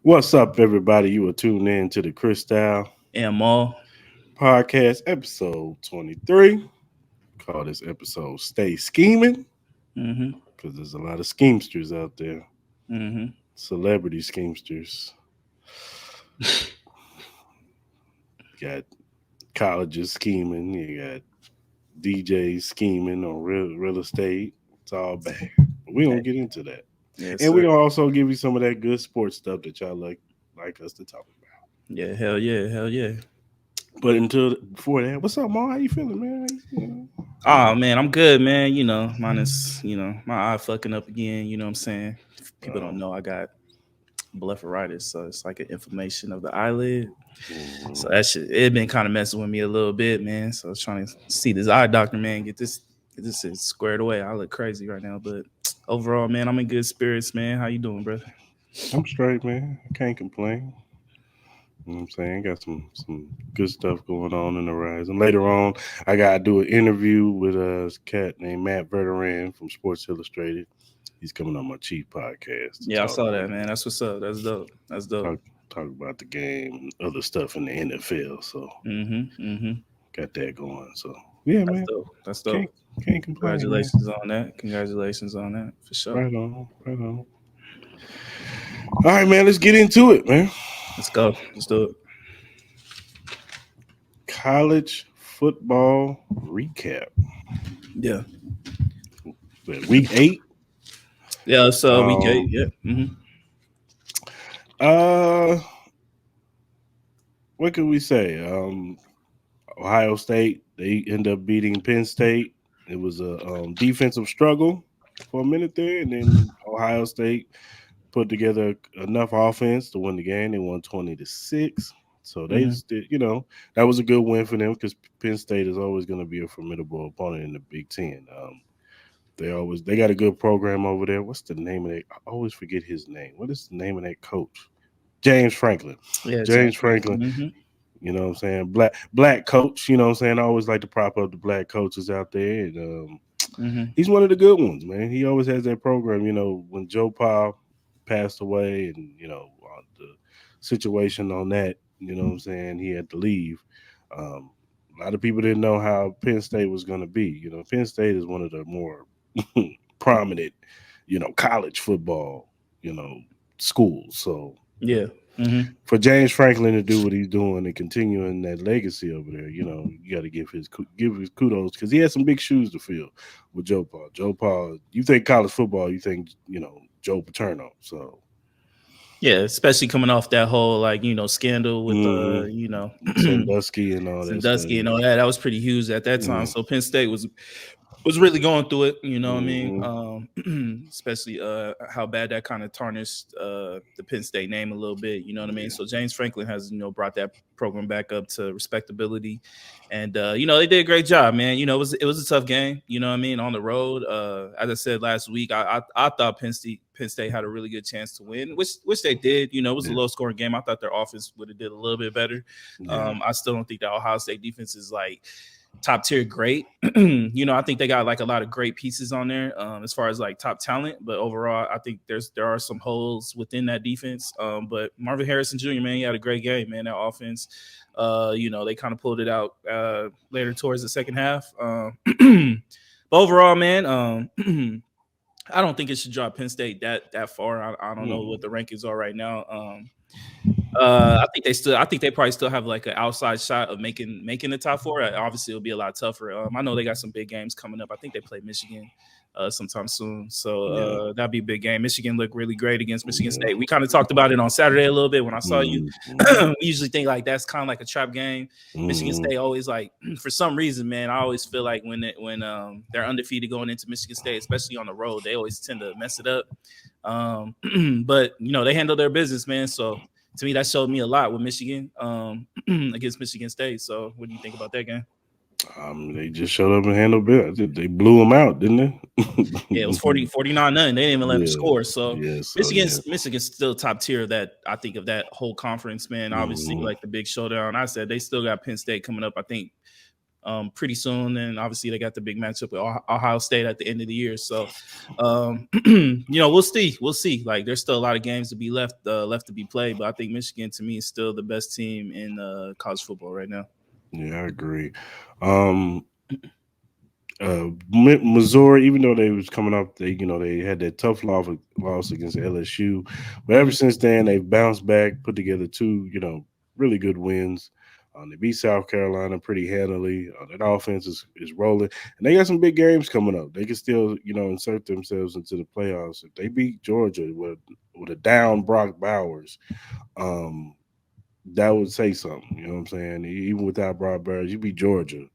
What's up, everybody? You are tuned in to the Cristal And Maul. Podcast, episode 23. Call this episode Stay Scheming Mm-hmm. because there's a lot of schemesters out there, Mm-hmm. celebrity schemesters. You got colleges scheming, you got DJs scheming on real estate. It's all bad. We don't get into that. Yes, And we're sir. going to also give you some of that good sports stuff that y'all like us to talk about. Yeah, hell yeah, hell yeah. But until before that, what's up, Ma? How you feeling, man? You know? Oh man, I'm good, man. Minus, my eye fucking up again, you know what I'm saying? People don't know I got blepharitis, so it's like an inflammation of the eyelid. So that shit it been kind of messing with me a little bit, man. So I was trying to see this eye doctor, man, get this shit squared away. I look crazy right now, but overall, man, I'm in good spirits, man. How you doing, brother? I'm straight, man. I can't complain. You know what I'm saying? Got some good stuff going on in the horizon. Later on, I gotta do an interview with a cat named Matt Verderan from Sports Illustrated. He's coming on my Chief podcast to Yeah, I talk saw that, man. That's what's up. That's dope. That's dope. talk talk about the game and other stuff in the NFL. So Mm-hmm. Mm-hmm. got that going. So yeah, That's man. dope. That's Can't dope. can't complain, man. Congratulations on that. Congratulations on that for sure. Right on, right on. All right, man. Let's get into it, man. Let's go. Let's do it. College football recap. Yeah. Week 8. Yeah. It's week 8. Um, Yeah. Mm-hmm. uh, what can we say? Ohio State, they end up beating Penn State. It was a defensive struggle for a minute there, and then Ohio State put together enough offense to win the game. They won 20-6. So they Mm-hmm. just did, that was a good win for them because Penn State is always going to be a formidable opponent in the Big Ten. They got a good program over there. What's the name of that? I always forget his name. What is the name of that coach? James Franklin. Yeah. James James Franklin. Franklin. Mm-hmm. You know what I'm saying? Black coach, you know what I'm saying? I always like to prop up the black coaches out there. And Mm-hmm. he's one of the good ones, man. He always has that program, when Joe Powell passed away and, the situation on that, you know what I'm saying? He had to leave. A lot of people didn't know how Penn State was going to be. Penn State is one of the more prominent, college football, schools. So Yeah. Mm-hmm. for James Franklin to do what he's doing and continuing that legacy over there, you got to give his kudos because he had some big shoes to fill with Joe Paul. Joe Paul, you think college football, you think Joe Paterno. So Yeah. Especially coming off that whole scandal with Sandusky and all that stuff. Sandusky and all that. That was pretty huge at that time. Mm-hmm. So Penn State was really going through it, you know what I Mm-hmm. mean? Especially how bad that kind of tarnished the Penn State name a little bit, you know what I mean? Yeah. So James Franklin has, brought that program back up to respectability. And they did a great job, man. It was a tough game, you know what I mean, on the road. As I said last week, I thought Penn State had a really good chance to win, which they did. It was a low scoring game. I thought their offense would have did a little bit better. Yeah. I still don't think that Ohio State defense is like top tier great. I think they got like a lot of great pieces on there as far as like top talent, but overall I think there are some holes within that defense. But Marvin Harrison Jr., man, he had a great game, man. That offense, they kind of pulled it out later towards the second half. But overall, man, I don't think it should drop Penn State that far. I don't know what the rankings are right now. I think they probably still have like an outside shot of making the top 4. Obviously, it'll be a lot tougher. I know they got some big games coming up. I think they play Michigan sometime soon, so that'd be a big game. Michigan looked really great against Michigan State. We kind of talked about it on Saturday a little bit when I saw you. We usually think like that's kind of like a trap game. Michigan State always like for some reason, man. I always feel like when they're undefeated going into Michigan State, especially on the road, they always tend to mess it up. But they handle their business, man. So to me, that showed me a lot with Michigan against Michigan State. So what do you think about that game? They just showed up and handled business. They blew them out, didn't they? Yeah, it was 49-9. They didn't even let them score. So Michigan's still top tier of that. I think of that whole conference, man. Obviously, like the big showdown. I said they still got Penn State coming up. I think pretty soon. And obviously they got the big matchup with Ohio State at the end of the year. So, we'll see. We'll see. Like there's still a lot of games to be left to be played, but I think Michigan to me is still the best team in college football right now. Yeah, I agree. Um, Missouri, even though they was coming up, they had that tough loss against LSU, but ever Mhm. since then they've bounced back, put together two really good wins. They beat South Carolina pretty handily. That offense is rolling, and they got some big games coming up. They can still insert themselves into the playoffs if they beat Georgia with a down Brock Bowers. Um, that would say something. You know what I'm saying? Even without Brock Bowers, you beat Georgia.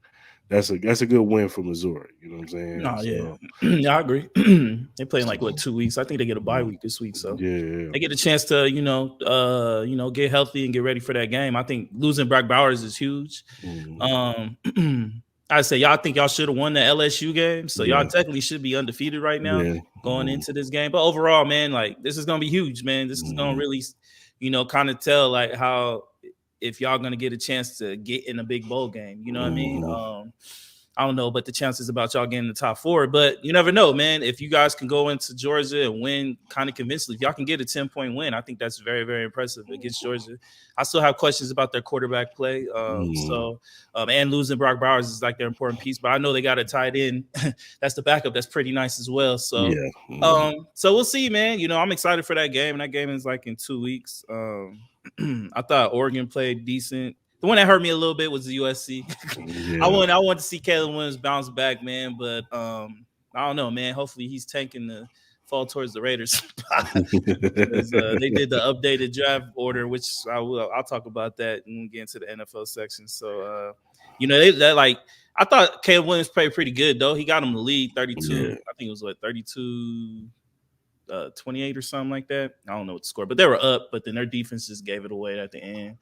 That's a good win for Missouri. You know what I'm saying? No, yeah, So yeah, I agree. They play in like what so 2 weeks. I think they get a bye mm, week this week, so yeah, they get a chance to get healthy and get ready for that game. I think losing Brock Bowers is huge. mm, Um, I say y'all think y'all should have won the LSU game, so y'all yeah, technically should be undefeated right now yeah, going into this game. But overall, man, like this is gonna be huge, man. This is gonna mm, really, kind of tell like how if y'all gonna get a chance to get in a big bowl game. You know what I mean? mm, I don't know, but the chances about y'all getting the top four. But you never know, man. If you guys can go into Georgia and win kind of convincingly, if y'all can get a 10-point win, I think that's very, very impressive against Georgia. I still have questions about their quarterback play. mm, And losing Brock Bowers is like their important piece, but I know they got a tight end. That's the backup. That's pretty nice as well. So, yeah, mm, so we'll see, man. I'm excited for that game, and that game is like in 2 weeks. I thought Oregon played decent. The one that hurt me a little bit was the USC. yeah. I want to see Caleb Williams bounce back, man. But I don't know, man. Hopefully he's tanking the fall towards the Raiders because they did the updated draft order, which I'll talk about that when we get into the NFL section. So they like I thought Caleb Williams played pretty good though. He got him the lead 32. Yeah, I think it was what 32. 28 or something like that. I don't know what the score, but they were up. But then their defense just gave it away at the end.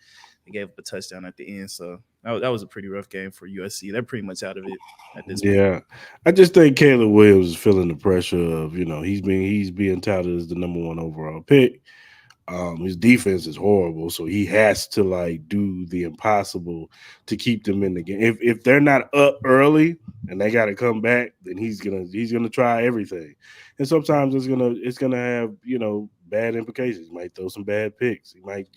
They gave up a touchdown at the end, so that was a pretty rough game for USC. They're pretty much out of it at this point. yeah. I just think Caleb Williams is feeling the pressure of he's being touted as the number one overall pick. His defense is horrible, so he has to like do the impossible to keep them in the game. If they're not up early and they got to come back, then he's gonna try everything, and sometimes it's gonna have bad implications. He might throw some bad picks. He might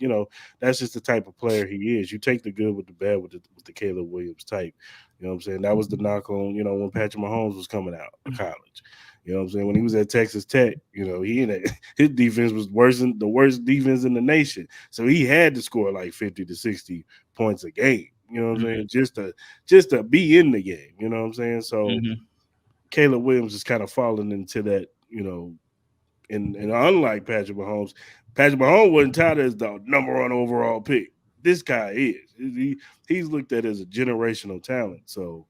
that's just the type of player he is. You take the good with the bad with the Caleb Williams type. You know what I'm saying? That was the knock on when Patrick Mahomes was coming out of college. You know what I'm saying? When he was at Texas Tech, he in it, his defense was worse than the worst defense in the nation. So he had to score like 50 to 60 points a game. You know what I'm Mm-hmm, saying? Just to be in the game. You know what I'm saying? So mm-hmm, Caleb Williams is kind of falling into that, and unlike Patrick Mahomes wasn't touted as the number one overall pick. This guy is. He's looked at as a generational talent. So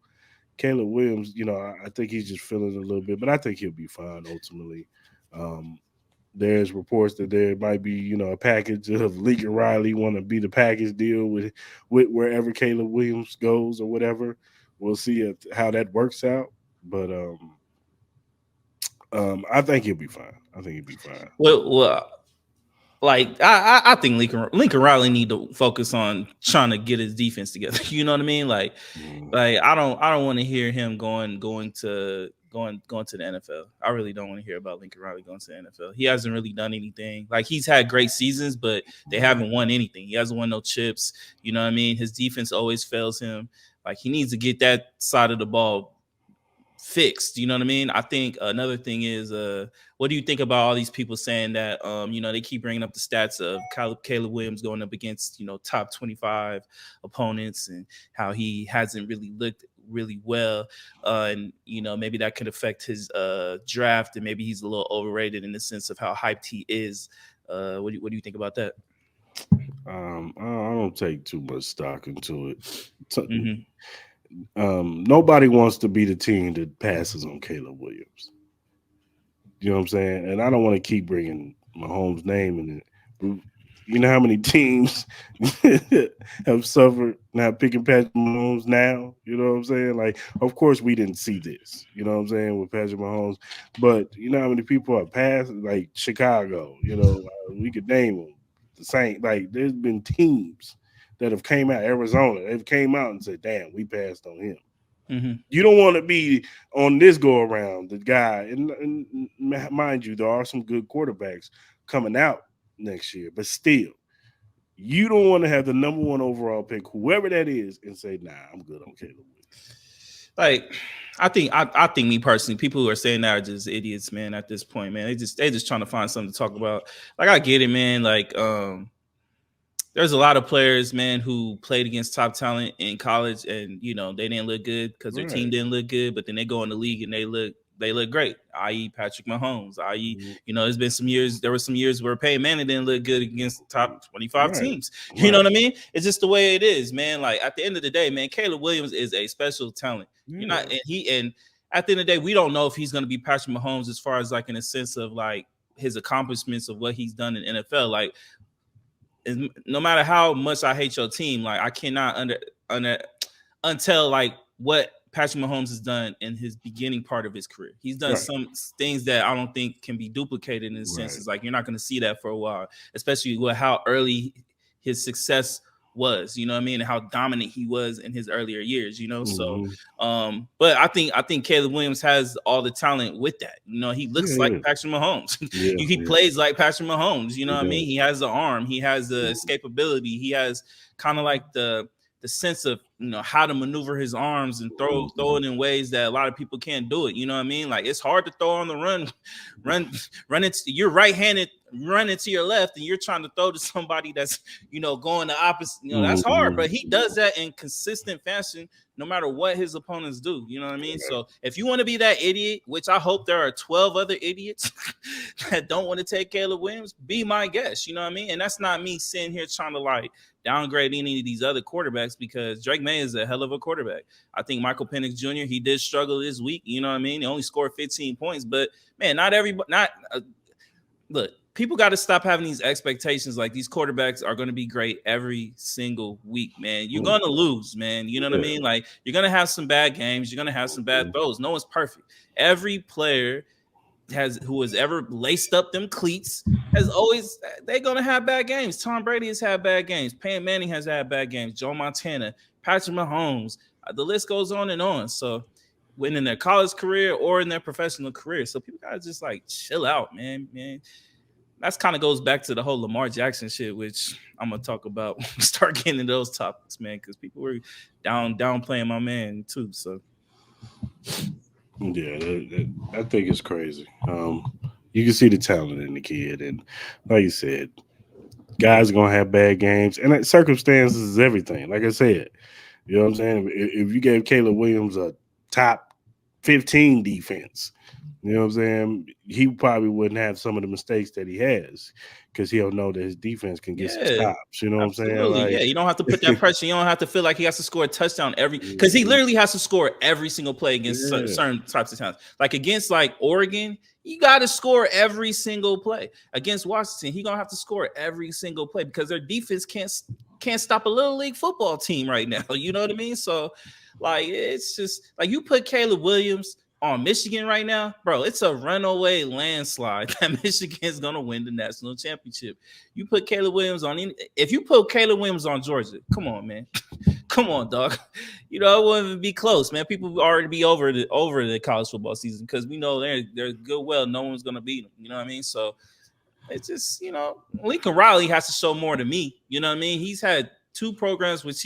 Caleb Williams, I think he's just feeling a little bit, but I think he'll be fine ultimately. Um, there's reports that there might be, a package of Lincoln Riley want to be the package deal with wherever Caleb Williams goes or whatever. We'll see how that works out, but I think he'll be fine. I think he'll be fine. well, like I think Lincoln Riley need to focus on trying to get his defense together. You know what I mean? Mm, Like I don't want to hear him going to the NFL. I really don't want to hear about Lincoln Riley going to the NFL. He hasn't really done anything. Like he's had great seasons, but they mm, haven't won anything. He hasn't won no chips. You know what I mean? His defense always fails him. Like he needs to get that side of the ball fixed. You know what I mean? I think another thing is, what do you think about all these people saying that, they keep bringing up the stats of Caleb Williams going up against, top 25 opponents and how he hasn't really looked really well. And, maybe that could affect his draft and maybe he's a little overrated in the sense of how hyped he is. What do you think about that? I don't take too much stock into it. Mm-hmm. Nobody wants to be the team that passes on Caleb Williams. You know what I'm saying? And I don't want to keep bringing Mahomes' name in it. You know how many teams have suffered not picking Patrick Mahomes now? You know what I'm saying? Like, of course, we didn't see this. You know what I'm saying with Patrick Mahomes, but you know how many people have passed? Like Chicago. We could name them. The same. Like, there's been teams that have came out. Arizona, they've came out and said, "Damn, we passed on him." Mm-hmm. You don't want to be on this go around, the guy. And mind you, there are some good quarterbacks coming out next year, but still, you don't want to have the number one overall pick, whoever that is, and say, "Nah, I'm good on Caleb Williams." Like, I think me personally, people who are saying that are just idiots, man. At this point, man, they just trying to find something to talk about. Like, I get it, man. Like, there's a lot of players, man, who played against top talent in college, and they didn't look good because their team Right. didn't look good. But then they go in the league and they look great. I.e., Patrick Mahomes. I.e., Mhm. there's been some years. There were some years where Peyton Manning didn't look good against top 25 Right. teams. You know Right. what I mean? It's just the way it is, man. Like, at the end of the day, man, Caleb Williams is a special talent. You're not, Yeah. and at the end of the day, we don't know if he's going to be Patrick Mahomes as far as like in a sense of like his accomplishments of what he's done in NFL. Like, no matter how much I hate your team, like I cannot under until like what Patrick Mahomes has done in his beginning part of his career. He's done Right. some things that I don't think can be duplicated in a sense. Right. It's like you're not going to see that for a while, especially with how early his success was, you know what I mean, and how dominant he was in his earlier years, So, Hmm. but I think Caleb Williams has all the talent with that. He looks Yeah. like Yeah. Patrick Mahomes. Yeah. He Yeah. plays like Patrick Mahomes. You know He what I mean? does. He has the arm. He has the Mhm. escapability. He has kind of like the sense of how to maneuver his arms and throw Mhm. it in ways that a lot of people can't do it. You know what I mean? Like it's hard to throw on the run, run, run it. You're right-handed, run it to your left, and you're trying to throw to somebody that's going the opposite. That's hard. But Mhm. he does that in consistent fashion, no matter what his opponents do. You know what I mean? So if you want to be that idiot, which I hope there are 12 other idiots that don't want to take Caleb Williams, be my guest. You know what I mean? And that's not me sitting here trying to like downgrade any of these other quarterbacks because Drake May is a hell of a quarterback. I think Michael Penix Jr. he did struggle this week. You know what I mean? He only scored 15 points, but man, not everybody. Not look. People got to stop having these expectations like these quarterbacks are going to be great every single week, man. You're Mhm. going to lose, man. You know what I Yeah. mean? Like you're going to have some bad games. You're going to have some bad throws. No one's perfect. Every player who has ever laced up them cleats has always they're gonna have bad games. Tom Brady has had bad games. Peyton Manning has had bad games. Joe Montana, Patrick Mahomes. The list goes on and on. So when in their college career or in their professional career, so people gotta just like chill out, man. That's kind of goes back to the whole Lamar Jackson shit, which I'm gonna talk about when we start getting into those topics, man, because people were downplaying my man too. So Yeah, I think it's crazy. You can see the talent in the kid, and like you said, guys are gonna have bad games, and circumstances is everything. Like I said, you know what I'm saying. If you gave Caleb Williams a top 15 defense, you know what I'm saying, he probably wouldn't have some of the mistakes that he has because he'll know that his defense can get some yeah. stops. You know what I'm saying? Absolutely. Like, Yeah. You don't have to put that pressure. You don't have to feel like he has to score a touchdown because he mhm, literally has to score every single play against yeah, certain types of talents. Like against like Oregon, you got to score every single play. Against Washington, he gonna have to score every single play because their defense can't stop a little league football team right now. You know what I mean? So like it's just like you put Caleb Williams on Michigan right now, bro. It's a runaway landslide that Michigan's gonna win the national championship. You put Caleb Williams on if you put Caleb Williams on Georgia, come on, man. Come on, dog. It wouldn't even be close, man. People would already be over the college football season because we know they're good. Well, no one's gonna beat them. You know what I mean? So it's just Lincoln Riley has to show more to me. You know what I mean? He's had two programs which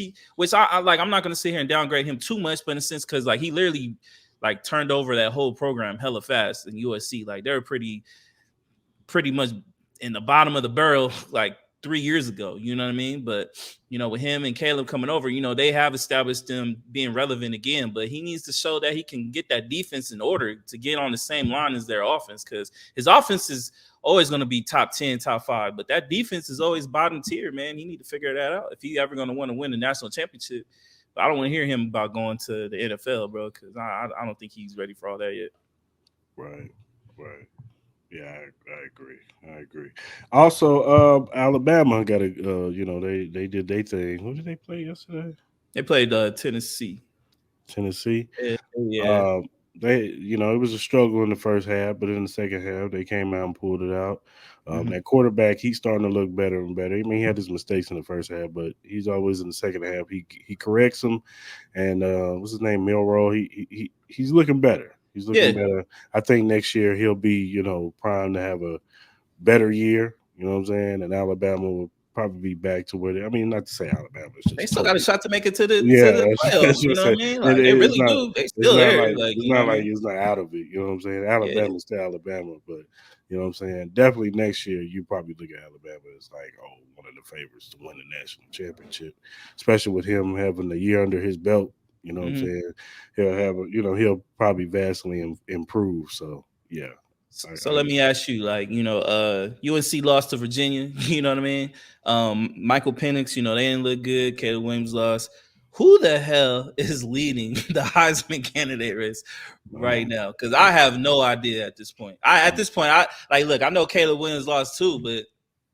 I like. I'm not gonna sit here and downgrade him too much, but in a sense, because like he literally like turned over that whole program hella fast in USC. Like they're pretty much in the bottom of the barrel like 3 years ago. You know what I mean? But with him and Caleb coming over, they have established them being relevant again. But he needs to show that he can get that defense in order to get on the same line as their offense, because his offense is always going to be top 10, top 5, but that defense is always bottom tier, man. He need to figure that out if he's ever going to want to win the national championship. But I don't want to hear him about going to the NFL, bro, because I don't think he's ready for all that yet. right, right. Yeah, I agree. I agree. Also, Alabama got a they did their thing. Who did they play yesterday? They played Tennessee. Tennessee. Yeah, yeah. Um, it was a struggle in the first half, but in the second half they came out and pulled it out. Mhm. That quarterback, he's starting to look better and better. I mean, he had his mistakes in the first half, but he's always in the second half. He corrects them, and what's his name, Milrow. He's looking better. He's looking Yeah, better. I think next year he'll be primed to have a better year. You know what I'm saying? And Alabama will probably be back to where I mean, not to say Alabama is they just still got a totally. shot to make it to the Yeah, playoffs. that's what I You know what said. I mean? Like they It's really not. do. They It's still not there. like Like it's you know not what I like mean? it's not out of it. You know what I'm saying? Yeah. Alabama's still Alabama, but you know what I'm saying. Definitely next year, you probably look at Alabama as like, one of the favorites to win the national championship, especially with him having a year under his belt. You know what I'm Mhm. saying? He'll probably vastly improve. So yeah, So let me ask you, like, UNC lost to Virginia, you know what I mean? Michael Penix, they didn't look good. Caleb Williams lost. Who the hell is leading the Heisman candidate race right um, now? Because I have no idea at this point. I like look, I know Caleb Williams lost too, but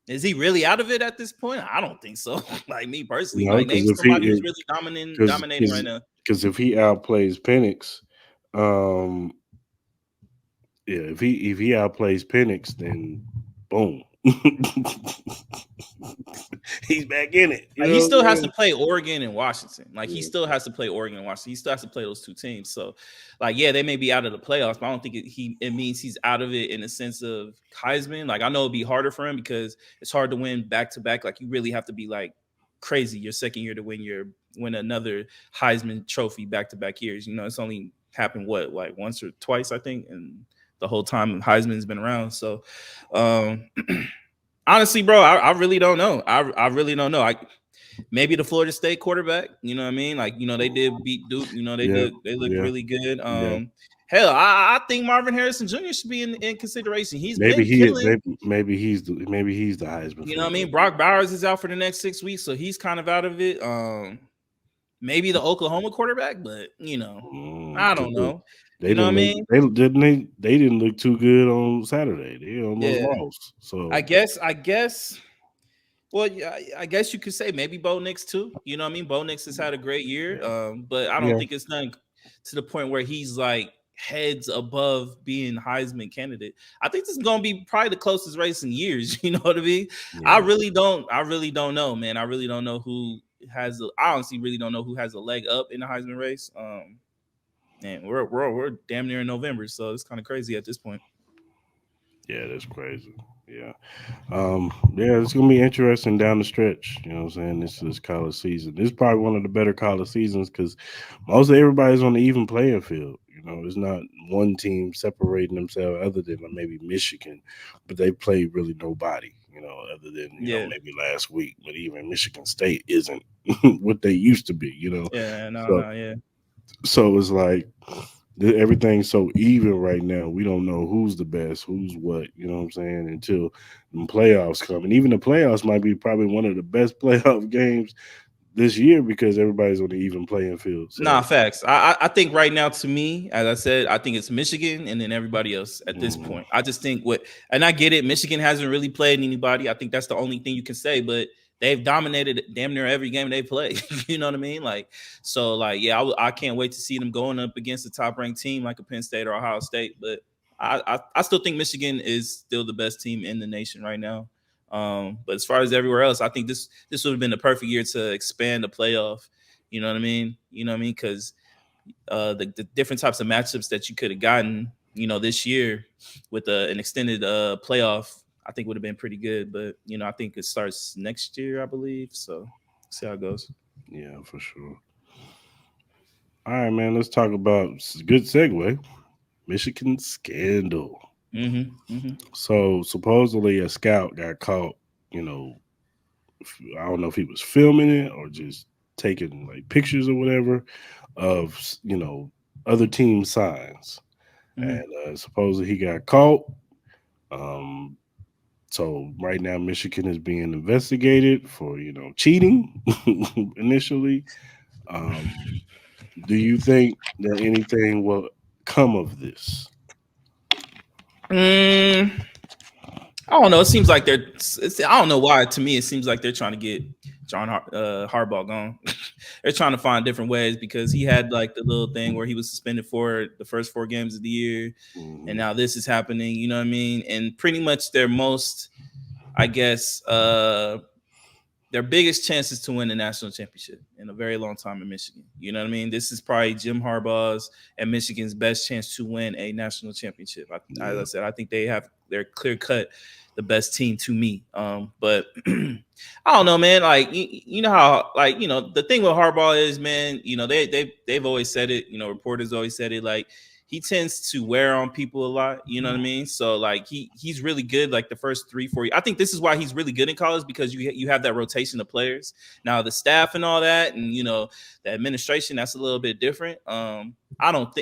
is he really out of it at this point? I don't think so. Like me personally, no, like name because somebody who's really dominating right now. if he outplays Penix, um, yeah, if he outplays Penix, then boom, he's back in it. You Like know he what I'm still has to saying? play Oregon and Washington. Like he Yeah. still has to play Oregon and Washington. He still has to play those two teams. So, like, yeah, they may be out of the playoffs, but I don't think it means he's out of it in the sense of Heisman. Like I know it'd be harder for him because it's hard to win back to back. Like you really have to be like crazy your second year to win another Heisman trophy back to back years. It's only happened what like once or twice I think, and the whole time Heisman's been around. So, um, honestly, bro, I really don't know. I really don't know. Maybe the Florida State quarterback. You know what I mean? Like they did beat Duke. Yeah, They looked yeah, really good. yeah. Hell, I think Marvin Harrison Jr. should be in consideration. He's Maybe been he, killing. maybe he's the Heisman You know what I favorite. mean? Brock Bowers is out for the next 6 weeks, so he's kind of out of it. Maybe the Oklahoma quarterback, but I Because don't know. they You know what I didn't look, mean? they didn't look too good on Saturday. They almost Yeah. lost. I So guess. I guess. Well, yeah, I guess you could say maybe Bo Nix too. You know what I mean? Bo Nix has had a great year, yeah, but I don't yeah, think it's nothing to the point where he's like heads above being Heisman candidate. I think this is gonna be probably the closest race in years. You know what I mean? I yeah. really don't. I really don't know, man. I really don't know who has. I honestly really don't know who has a leg up in the Heisman race. And we're damn near in November, so it's kind of crazy at this point. Yeah, that's crazy. Yeah. Yeah, it's gonna be interesting down the stretch. You know what I'm saying? This is college season. This is probably one of the better college seasons because most of everybody's on the even playing field. There's not one team separating themselves other than maybe Michigan, but they play really nobody. Other than Yeah, maybe last week. But even Michigan State isn't what they used to be. yeah, no, So no, yeah. it's like everything's so even right now. We don't know who's the best, who's what. You know what I'm saying? Until the playoffs come, and even the playoffs might be probably one of the best playoff games this year because everybody's on the even playing field. Nah, So, facts. I think right now, to me, as I said, I think it's Michigan and then everybody else at this mm, point. I just think and I get it. Michigan hasn't really played anybody. I think that's the only thing you can say, but they've dominated damn near every game they play. You know what I mean? Like, so, like, yeah, I can't wait to see them going up against a top ranked team like a Penn State or Ohio State. But I still think Michigan is still the best team in the nation right now. But as far as everywhere else, I think this would have been the perfect year to expand the playoff. You know what I mean? You know what I mean? Because the different types of matchups that you could have gotten, this year with an extended playoff, I think would have been pretty good. But I think it starts next year, I believe. So see how it goes. yeah, for sure. All right, man. Let's talk about good segue. Michigan scandal. Mm-hmm. So supposedly a scout got caught. You know, I don't know if he was filming it or just taking like pictures or whatever of other team signs, Mm-hmm. and supposedly he got caught. Um, so right now Michigan is being investigated for cheating initially. Um, do you think that anything will come of this? Mm, I don't know. It seems like I don't know why. To me, it seems like they're trying to get John Harbaugh gone. they're trying to find different ways because he had like the little thing where he was suspended for the first 4 games of the year, and now this is happening. You know what I mean? And pretty much their most, I guess, their biggest chances to win the national championship in a very long time in Michigan. You know what I mean? This is probably Jim Harbaugh's and Michigan's best chance to win a national championship. As I said, I think they're clear cut the best team to me. But I don't know, man. Like you know how the thing with Harbaugh is, man. They've always said it. Reporters always said it. Like he tends to wear on people a lot. You know what I mean? So like he's really good. Like the first 3-4 years. I think this is why he's really good in college because you have that rotation of players. Now the staff and all that, and the administration, that's a little bit different. I don't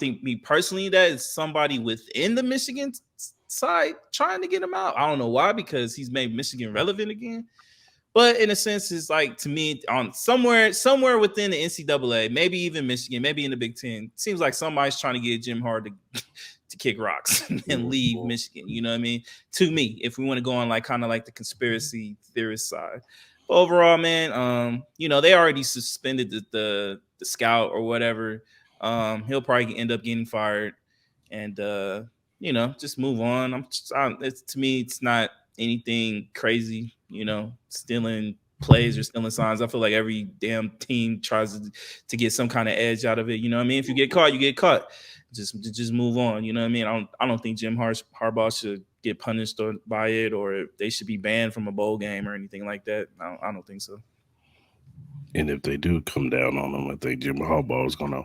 think me personally that is somebody within the Michigan side trying to get him out. I don't know why, because he's made Michigan relevant again. But in a sense, it's like, to me, on somewhere within the NCAA, maybe even Michigan, maybe in the Big Ten, seems like somebody's trying to get Jim Harden to kick rocks and leave Michigan. You know what I mean? To me, if we want to go on like kind of like the conspiracy theorist side. But overall, man, they already suspended the scout or whatever. He'll probably end up getting fired, and just move on. To me, it's not anything crazy. Stealing plays or stealing signs. I feel like every damn team tries to get some kind of edge out of it. You know what I mean? If you get caught, you get caught. Just move on. You know what I mean? I don't think Jim Harbaugh should get punished by it, or they should be banned from a bowl game or anything like that. I don't think so. And if they do come down on them, I think Jim Harbaugh is gonna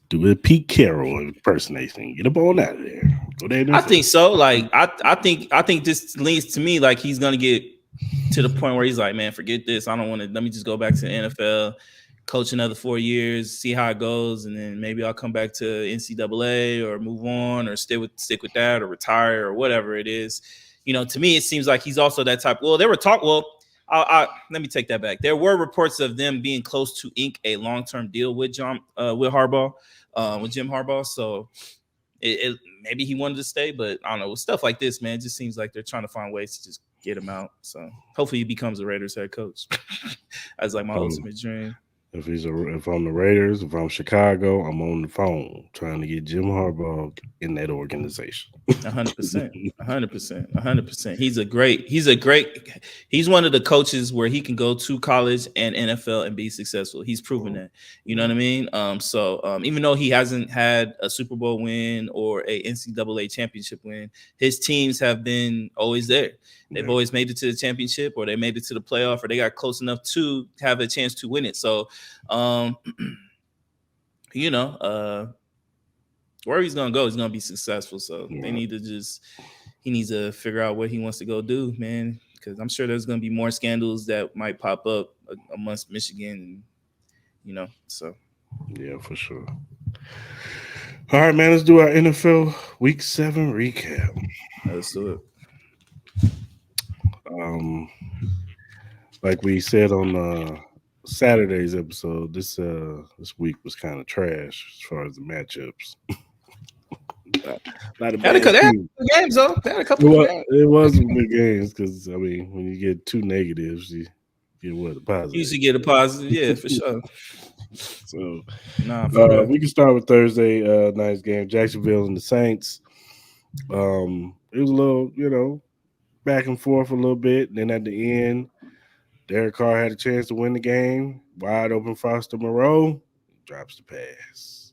do a Pete Carroll impersonation. Get up on out of there. Go there. I think so. Like I think this leads to me like he's gonna get to the point where he's like, man, forget this. I don't want to. Let me just go back to the NFL, coach another 4 years, see how it goes, and then maybe I'll come back to NCAA or move on or stick with that or retire or whatever it is. To me, it seems like he's also that type. Well, there were talk. Well, let me take that back. There were reports of them being close to ink a long-term deal with Harbaugh, with Jim Harbaugh. So maybe he wanted to stay, but I don't know. With stuff like this, man, it just seems like they're trying to find ways to just get him out. So hopefully he becomes a Raiders head coach. That's like my ultimate dream. If I'm the Raiders, if I'm Chicago, I'm on the phone trying to get Jim Harbaugh in that organization. 100%. He's one of the coaches where he can go to college and NFL and be successful. He's proven that. You know what I mean? So even though he hasn't had a Super Bowl win or a NCAA championship win, his teams have been always there. They've always made it to the championship, or they made it to the playoff, or they got close enough to have a chance to win it. So, where he's gonna go, he's gonna be successful. So he needs to figure out what he wants to go do, man. Because I'm sure there's gonna be more scandals that might pop up amongst Michigan. So yeah, for sure. All right, man. Let's do our NFL Week 7 recap. Let's do it. Like we said on Saturday's episode, this week was kind of trash as far as the matchups. Had a couple games though. It was some good games because when you get 2 negatives, you get what, a positive. You should get a positive, yeah, for sure. So we can start with Thursday night's game, Jacksonville and the Saints. It was a little, back and forth a little bit. And then at the end, Derek Carr had a chance to win the game. Wide open Foster Moreau drops the pass.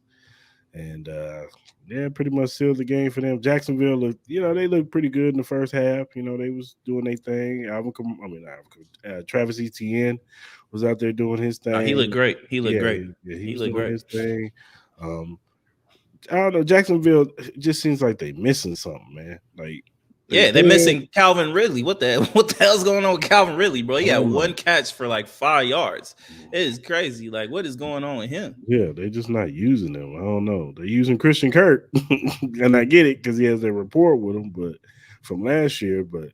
And pretty much sealed the game for them. Jacksonville looked, they looked pretty good in the first half. They was doing their thing. Travis Etienne was out there doing his thing. He looked great. Yeah, he was doing his thing. I don't know. Jacksonville just seems like they missing something, man. Like, they're missing Calvin Ridley. What the hell's going on with Calvin Ridley, bro? He had 1 catch for like 5 yards. It is crazy. Like, what is going on with him? Yeah, they're just not using him. I don't know. They're using Christian Kirk, and I get it because he has a rapport with him, but from last year. But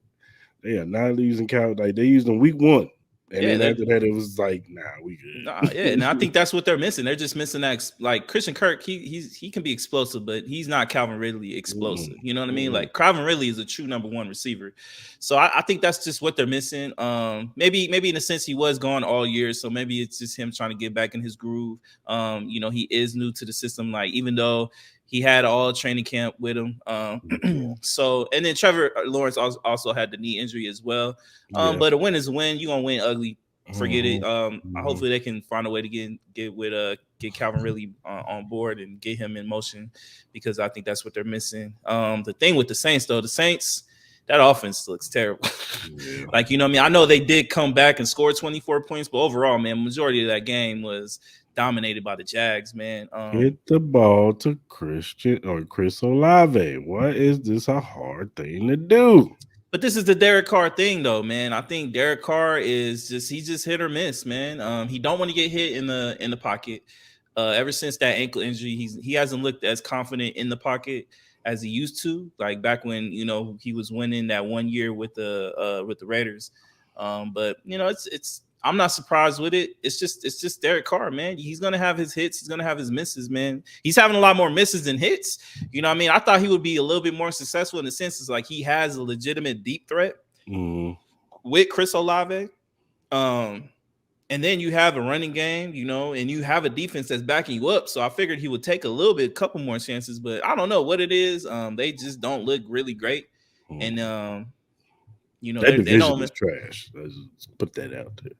they are not using Calvin. Like, they used him week 1. And Yeah, then they're after that, it was like, nah, we Nah, yeah, and I think that's what they're missing. They're just missing that like Christian Kirk. He can be explosive, but he's not Calvin Ridley Mm-mm, explosive. You know what I mean? mm-mm. Like Calvin Ridley is a true number one receiver. So I think that's just what they're missing. Maybe in a sense he was gone all year, so maybe it's just him trying to get back in his groove. He is new to the system. Like even though he had all training camp with him. Yeah, So and then Trevor Lawrence also had the knee injury as well. yeah. But a win is a win. You gonna win ugly, forget it. Mm-hmm, mm-hmm. Hopefully they can find a way to get Calvin really on board and get him in motion because I think that's what they're missing. The thing with the Saints though, the Saints that offense looks terrible. Yeah. Like you know what I mean. I know they did come back and score 24 points, but overall, man, majority of that game was dominated by the Jags, man. Get the ball to Christian or Chris Olave. Why is this a hard thing to do? But this is the Derek Carr thing, though, man. I think Derek Carr is he's just hit or miss, man. He don't want to get hit in the pocket. Ever since that ankle injury, he hasn't looked as confident in the pocket as he used to. Like back when he was winning that 1 year with the Raiders. But it's I'm not surprised with it. It's just Derek Carr, man. He's gonna have his hits. He's gonna have his misses, man. He's having a lot more misses than hits. You know what I mean? I thought he would be a little bit more successful in the sense is like he has a legitimate deep threat Mm, with Chris Olave. Um, and then you have a running game, and you have a defense that's backing you up. So I figured he would take couple more chances, but I don't know what it is. They just don't look really great. mm. And That they division don't. is trash. Let's just put that out there.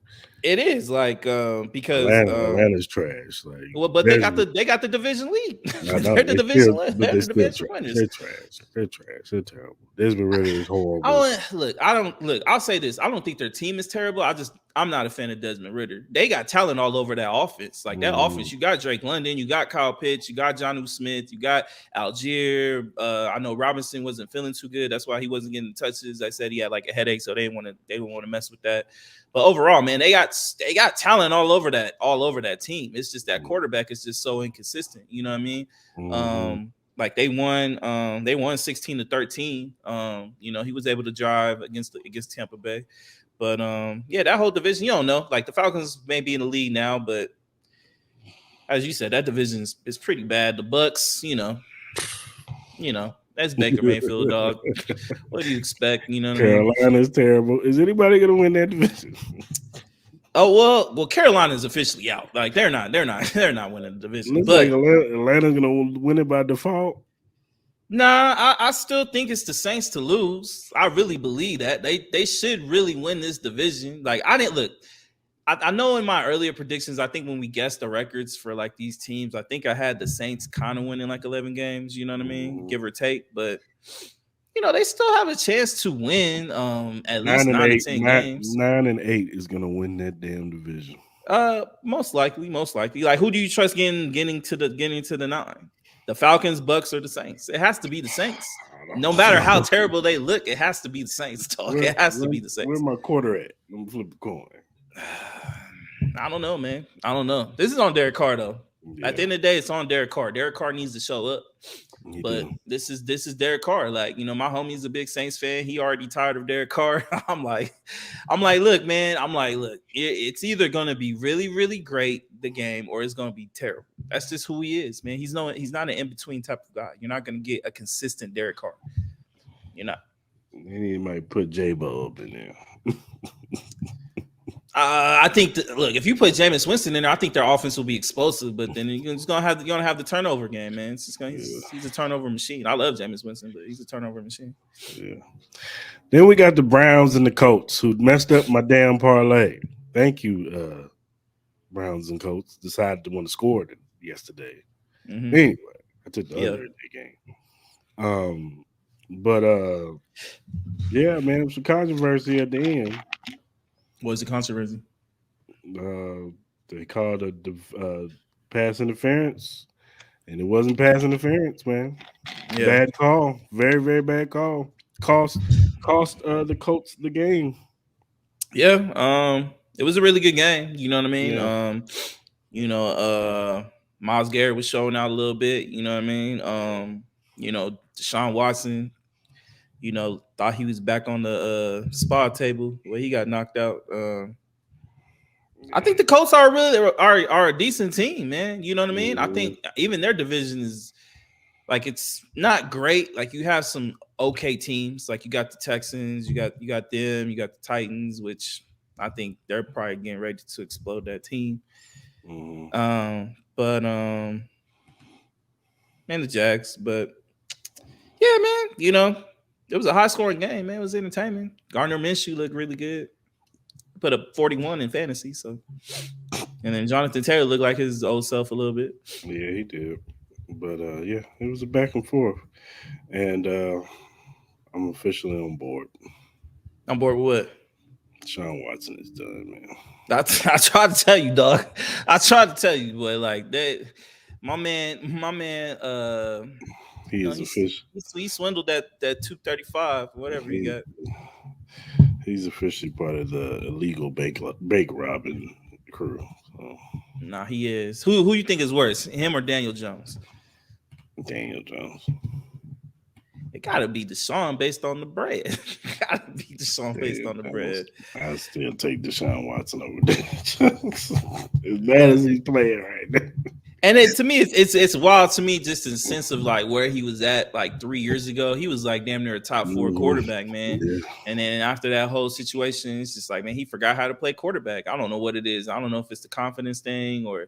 It is like because Atlanta's trash. Like well, but they there's, got the division lead. I know They're the they still, division. but They're they the still division trash. winners. They're trash. They're trash. They're terrible. Desmond Ritter is I horrible. don't look. I don't look. I'll say this. I don't think their team is terrible. I'm not a fan of Desmond Ritter. They got talent all over that offense. Like that offense, Mm, you got Drake London, you got Kyle Pitts, you got Jonnu Smith, you got Algier. I know Robinson wasn't feeling too good. That's why he wasn't getting touches. I said he had like a headache, so they didn't want to mess with that. But overall, man, they got talent all over that team. It's just that quarterback is just so inconsistent. You know what I mean? mm-hmm. Like they won 16-13. He was able to drive against Tampa Bay. But yeah, that whole division, you don't know. Like the Falcons may be in the league now, but as you said, that division is pretty bad. The Bucks, that's Baker Mayfield, dog. What do you expect? You know what I mean? Carolina's terrible. Is anybody gonna win that division? Oh well, Carolina is officially out. Like they're not winning the division. Looks like But Atlanta's gonna win it by default. nah, I still think it's the Saints to lose. I really believe that they should really win this division. Like I didn't look. I know in my earlier predictions, I think when we guessed the records for like these teams, I think I had the Saints kind of winning like 11 games. You know what I mean, give or take. But they still have a chance to win at least Nine and 9 to eight, 10 games. 9 and 8 is gonna win that damn division. Most likely. Like, who do you trust getting to the 9? The Falcons, Bucks, or the Saints? It has to be the Saints. No matter how terrible they look, it has to be the Saints. Dog. It has to be the Where Saints. my quarter at? I'm gonna flip the coin. I don't know, man. I don't know. This is on Derek Carr though. Yeah, At the end of the day, it's on Derek Carr. Derek Carr needs to show up. you But do. this is Derek Carr. Like, my homie's a big Saints fan. He already tired of Derek Carr. I'm like, look, man. It's either gonna be really, really great the game, or it's gonna be terrible. That's just who he is, man. He's not an in between type of guy. You're not gonna get a consistent Derek Carr. You're not. He might put J Bulb in there. I think look, if you put Jameis Winston in there, I think their offense will be explosive. But then you're gonna have the turnover game, man. It's just he's a turnover machine. I love Jameis Winston, but he's a turnover machine. Yeah. Then we got the Browns and the Colts who messed up my damn parlay. Thank you, Browns and Colts. Decided to want to score it yesterday. Mm-hmm. Anyway, I took the Yeah. under in that game. But yeah, man, some controversy at the end. What was the controversy? They called a pass interference, and it wasn't pass interference, man. Yeah. Bad call, very very bad call. Cost the Colts the game. Yeah. It was a really good game. You know what I mean? Yeah. Myles Garrett was showing out a little bit. You know what I mean? Deshaun Watson, thought he was back on the spa table where he got knocked out. I think the Colts are really are a decent team, man. You know what I mean? I Mhm. think even their division is like it's not great. Like you have some okay teams. Like you got the Texans, you got them, you got the Titans, which I think they're probably getting ready to explode that team. Mhm. But and the Jags. But yeah, man, it was a high scoring game, man. It was entertainment. Gardner Minshew looked really good. Put up 41 in fantasy, so and then Jonathan Taylor looked like his old self a little bit. Yeah, he did. But yeah, it was a back and forth, and I'm officially on board. I'm bored with what? Sean Watson is done, man. I tried to tell you, dog. I tried to tell you, boy. Like that, my man. He is official. He swindled that 235, whatever he He got. he's officially part of the illegal bank robbing crew. So Nah, he is. Who you think is worse, him or Daniel Jones? Daniel Jones. It gotta be Deshaun based on the bread. Gotta be Deshaun based Damn, on the bread. I still take Deshaun Watson over Daniel Jones. As bad as he's playing right now. And to me, it's wild to me just in the sense of like where he was at like 3 years ago. He was like damn near a top four Mhm. quarterback, man. Yeah. And then after that whole situation, it's just like, man, he forgot how to play quarterback. I don't know what it is. I don't know if it's the confidence thing or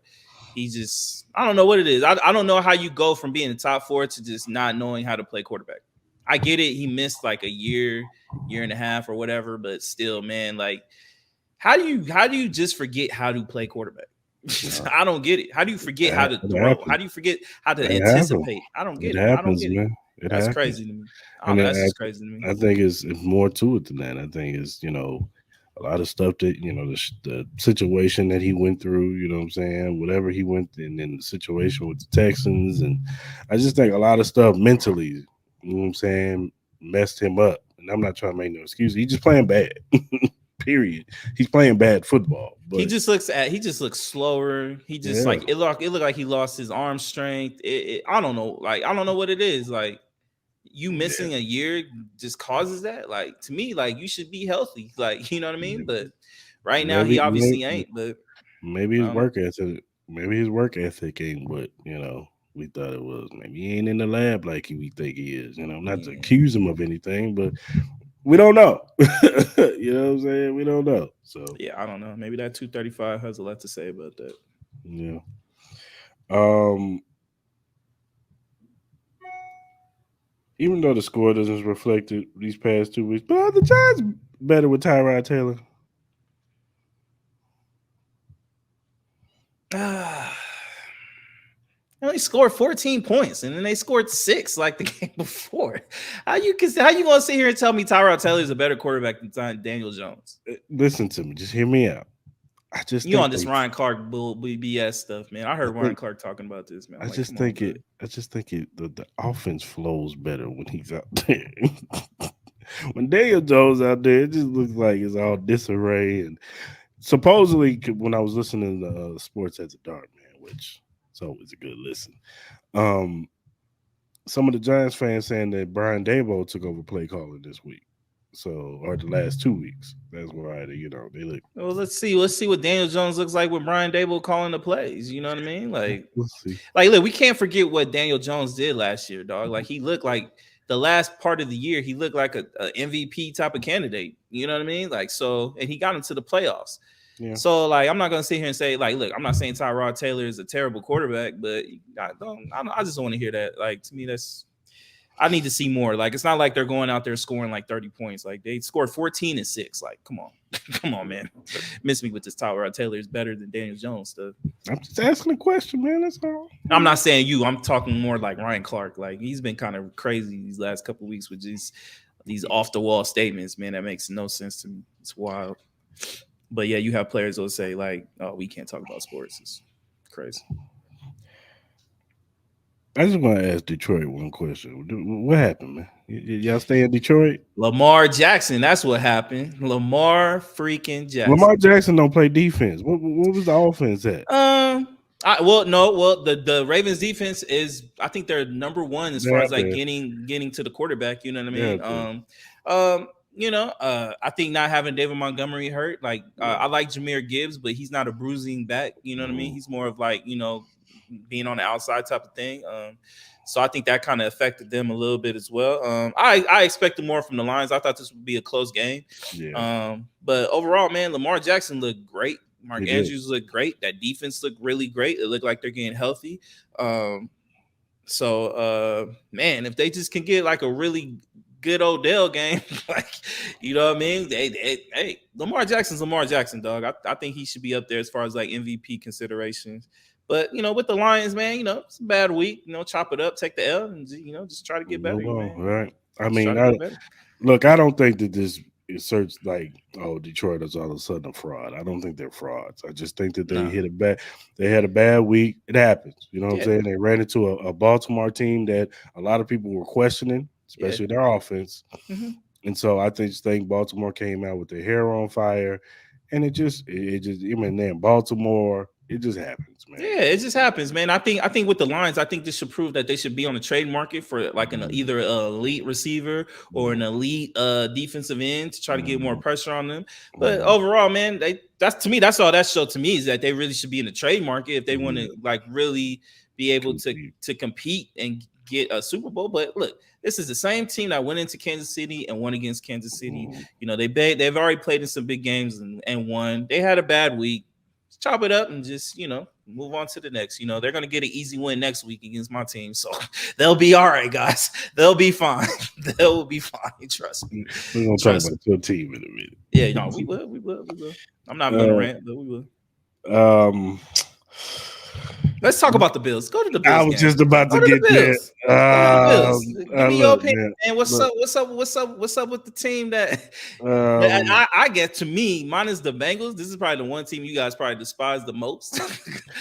I don't know what it is. I don't know how you go from being a top four to just not knowing how to play quarterback. I get it. He missed like a year and a half or whatever, but still, man, like how do you just forget how to play quarterback? I don't get it. How do you forget how to It throw? How happens. do you forget how to It happens. anticipate? I don't It get it. I don't happens, get it. man. It That's happens. crazy to me. I don't And know. That's just crazy to me. I think it's more to it than that. I think it's a lot of stuff that the situation that he went through. You know what I'm saying? Whatever he went, and then the situation with the Texans, and I just think a lot of stuff mentally. You know what I'm saying? Messed him up. And I'm not trying to make no excuses. He's just playing bad. Period. He's playing bad football. But He just looks slower. He just yeah, like it looked like he lost his arm strength. I don't know. Like I don't know what it is. Like you yeah. missing a year just causes that. Like to me, like you should be healthy. Like you know what I mean. But right now he Maybe, obviously maybe, ain't. But maybe I his don't know. work ethic. Maybe his work ethic ain't what we thought it was. Maybe he ain't in the lab like we think he is. Not to Yeah, accuse him of anything, but we don't know. You know what I'm saying? We don't know. So yeah. I don't know. Maybe that 235 has a lot to say about that. yeah. Um, even though the score doesn't reflect it these past 2 weeks, but are the Giants better with Tyrod Taylor? Ah. They only scored 14 points, and then they scored 6 like the game before. How you gonna sit here and tell me Tyrod Taylor is a better quarterback than Daniel Jones? Listen to me. Just hear me out. I just You think on this Ryan Clark bull BS stuff, man. I I heard Ryan think Clark talking about this, man. I'm I like, just come on, think bro. it. I just think the offense flows better when he's out there. When Daniel Jones out there, it just looks like it's all disarray. And supposedly, when I was listening to Sports as a Dark Man, which is always a good listen, um, some of the Giants fans saying that Brian Dabo took over play calling this week. So, or the last 2 weeks. That's why they look. Well, let's see. Let's see what Daniel Jones looks like with Brian Dable calling the plays. You know what I mean? We'll see. Look, we can't forget what Daniel Jones did last year, dog. Like he looked like the last part of the year, he looked like a MVP type of candidate. You know what I mean? Like so, and he got into the playoffs. Yeah. So like, I'm not gonna sit here and say like, look, I'm not saying Tyrod Taylor is a terrible quarterback, but I just don't want to hear that. Like to me, I need to see more. Like it's not like they're going out there scoring like 30 points. Like they scored 14 and 6. Like come on, come on, man. Miss me with this Tyrod Taylor is better than Daniel Jones stuff. I'm just asking a question, man. That's all. I'm not saying you. I'm talking more like Ryan Clark. Like he's been kind of crazy these last couple of weeks with these off the wall statements. Man, that makes no sense to me. It's wild. But yeah, you have players who will say like, "Oh, we can't talk about sports." It's crazy. I just want to ask Detroit one question. What happened, man? Y'all stay in Detroit? Lamar Jackson. That's what happened. Lamar freaking Lamar Jackson. Jackson don't play defense. What was the offense at? The Ravens defense is I think they're number one as far They're as out like there. getting to the quarterback. You know what I They're mean? out there. I think not having David Montgomery hurt, like Yeah. I like Jahmyr Gibbs, but he's not a bruising back. You know what I mean? Mhm. He's more of like being on the outside type of thing. So I think that kind of affected them a little bit as well. I expected more from the Lions. I thought this would be a close game. Yeah. But overall, man, Lamar Jackson looked great. He Mark did. Andrews looked great. That defense looked really great. It looked like they're getting healthy. Man, if they just can get like a really good Odell game, like what I mean, hey, Lamar Jackson's Lamar Jackson, dog. I think he should be up there as far as like MVP considerations. But with the Lions, man, it's a bad week. Chop it up, take the L, and just try to get better, Move on, man. right? I Just try mean, to get better. look, I don't think that this inserts like, oh, Detroit is all of a sudden a fraud. I don't think they're frauds. I just think that No, they had a bad week. It happens. You know what I'm yeah, saying? They ran into a Baltimore team that a lot of people were questioning, yeah. especially their offense. Mm-hmm. And so I just think Baltimore came out with their hair on fire. And it just I mean, then Baltimore, it just happens, man. Yeah, it just happens, man. I think with the Lions, I think this should prove that they should be on the trade market for like either an elite receiver or an elite defensive end to try to get more Mhm. pressure on them. But Mhm. overall, man, that's to me, that's all that showed to me is that they really should be in the trade market if they want Yeah, to like really be able to compete. to compete and get a Super Bowl. But look, this is the same team that went into Kansas City and won against Kansas City. Mhm. They've already played in some big games and won. They had a bad week. Chop it up and just move on to the next. They're gonna get an easy win next week against my team, so they'll be all right, guys. They'll be fine. They'll be fine. Trust me. We're gonna talk Trust about me. your team in a minute. Yeah, no, we will. I'm not gonna Uh, rant, but we will. um, Let's talk about the Bills. Go to the I Bills was game. just about to Go to the get there. Bills. Go to the Bills. Give me your Look, opinion, man. man. What's Look, up? What's up with the team that um, I guess to me, mine is the Bengals. This is probably the one team you guys probably despise the most.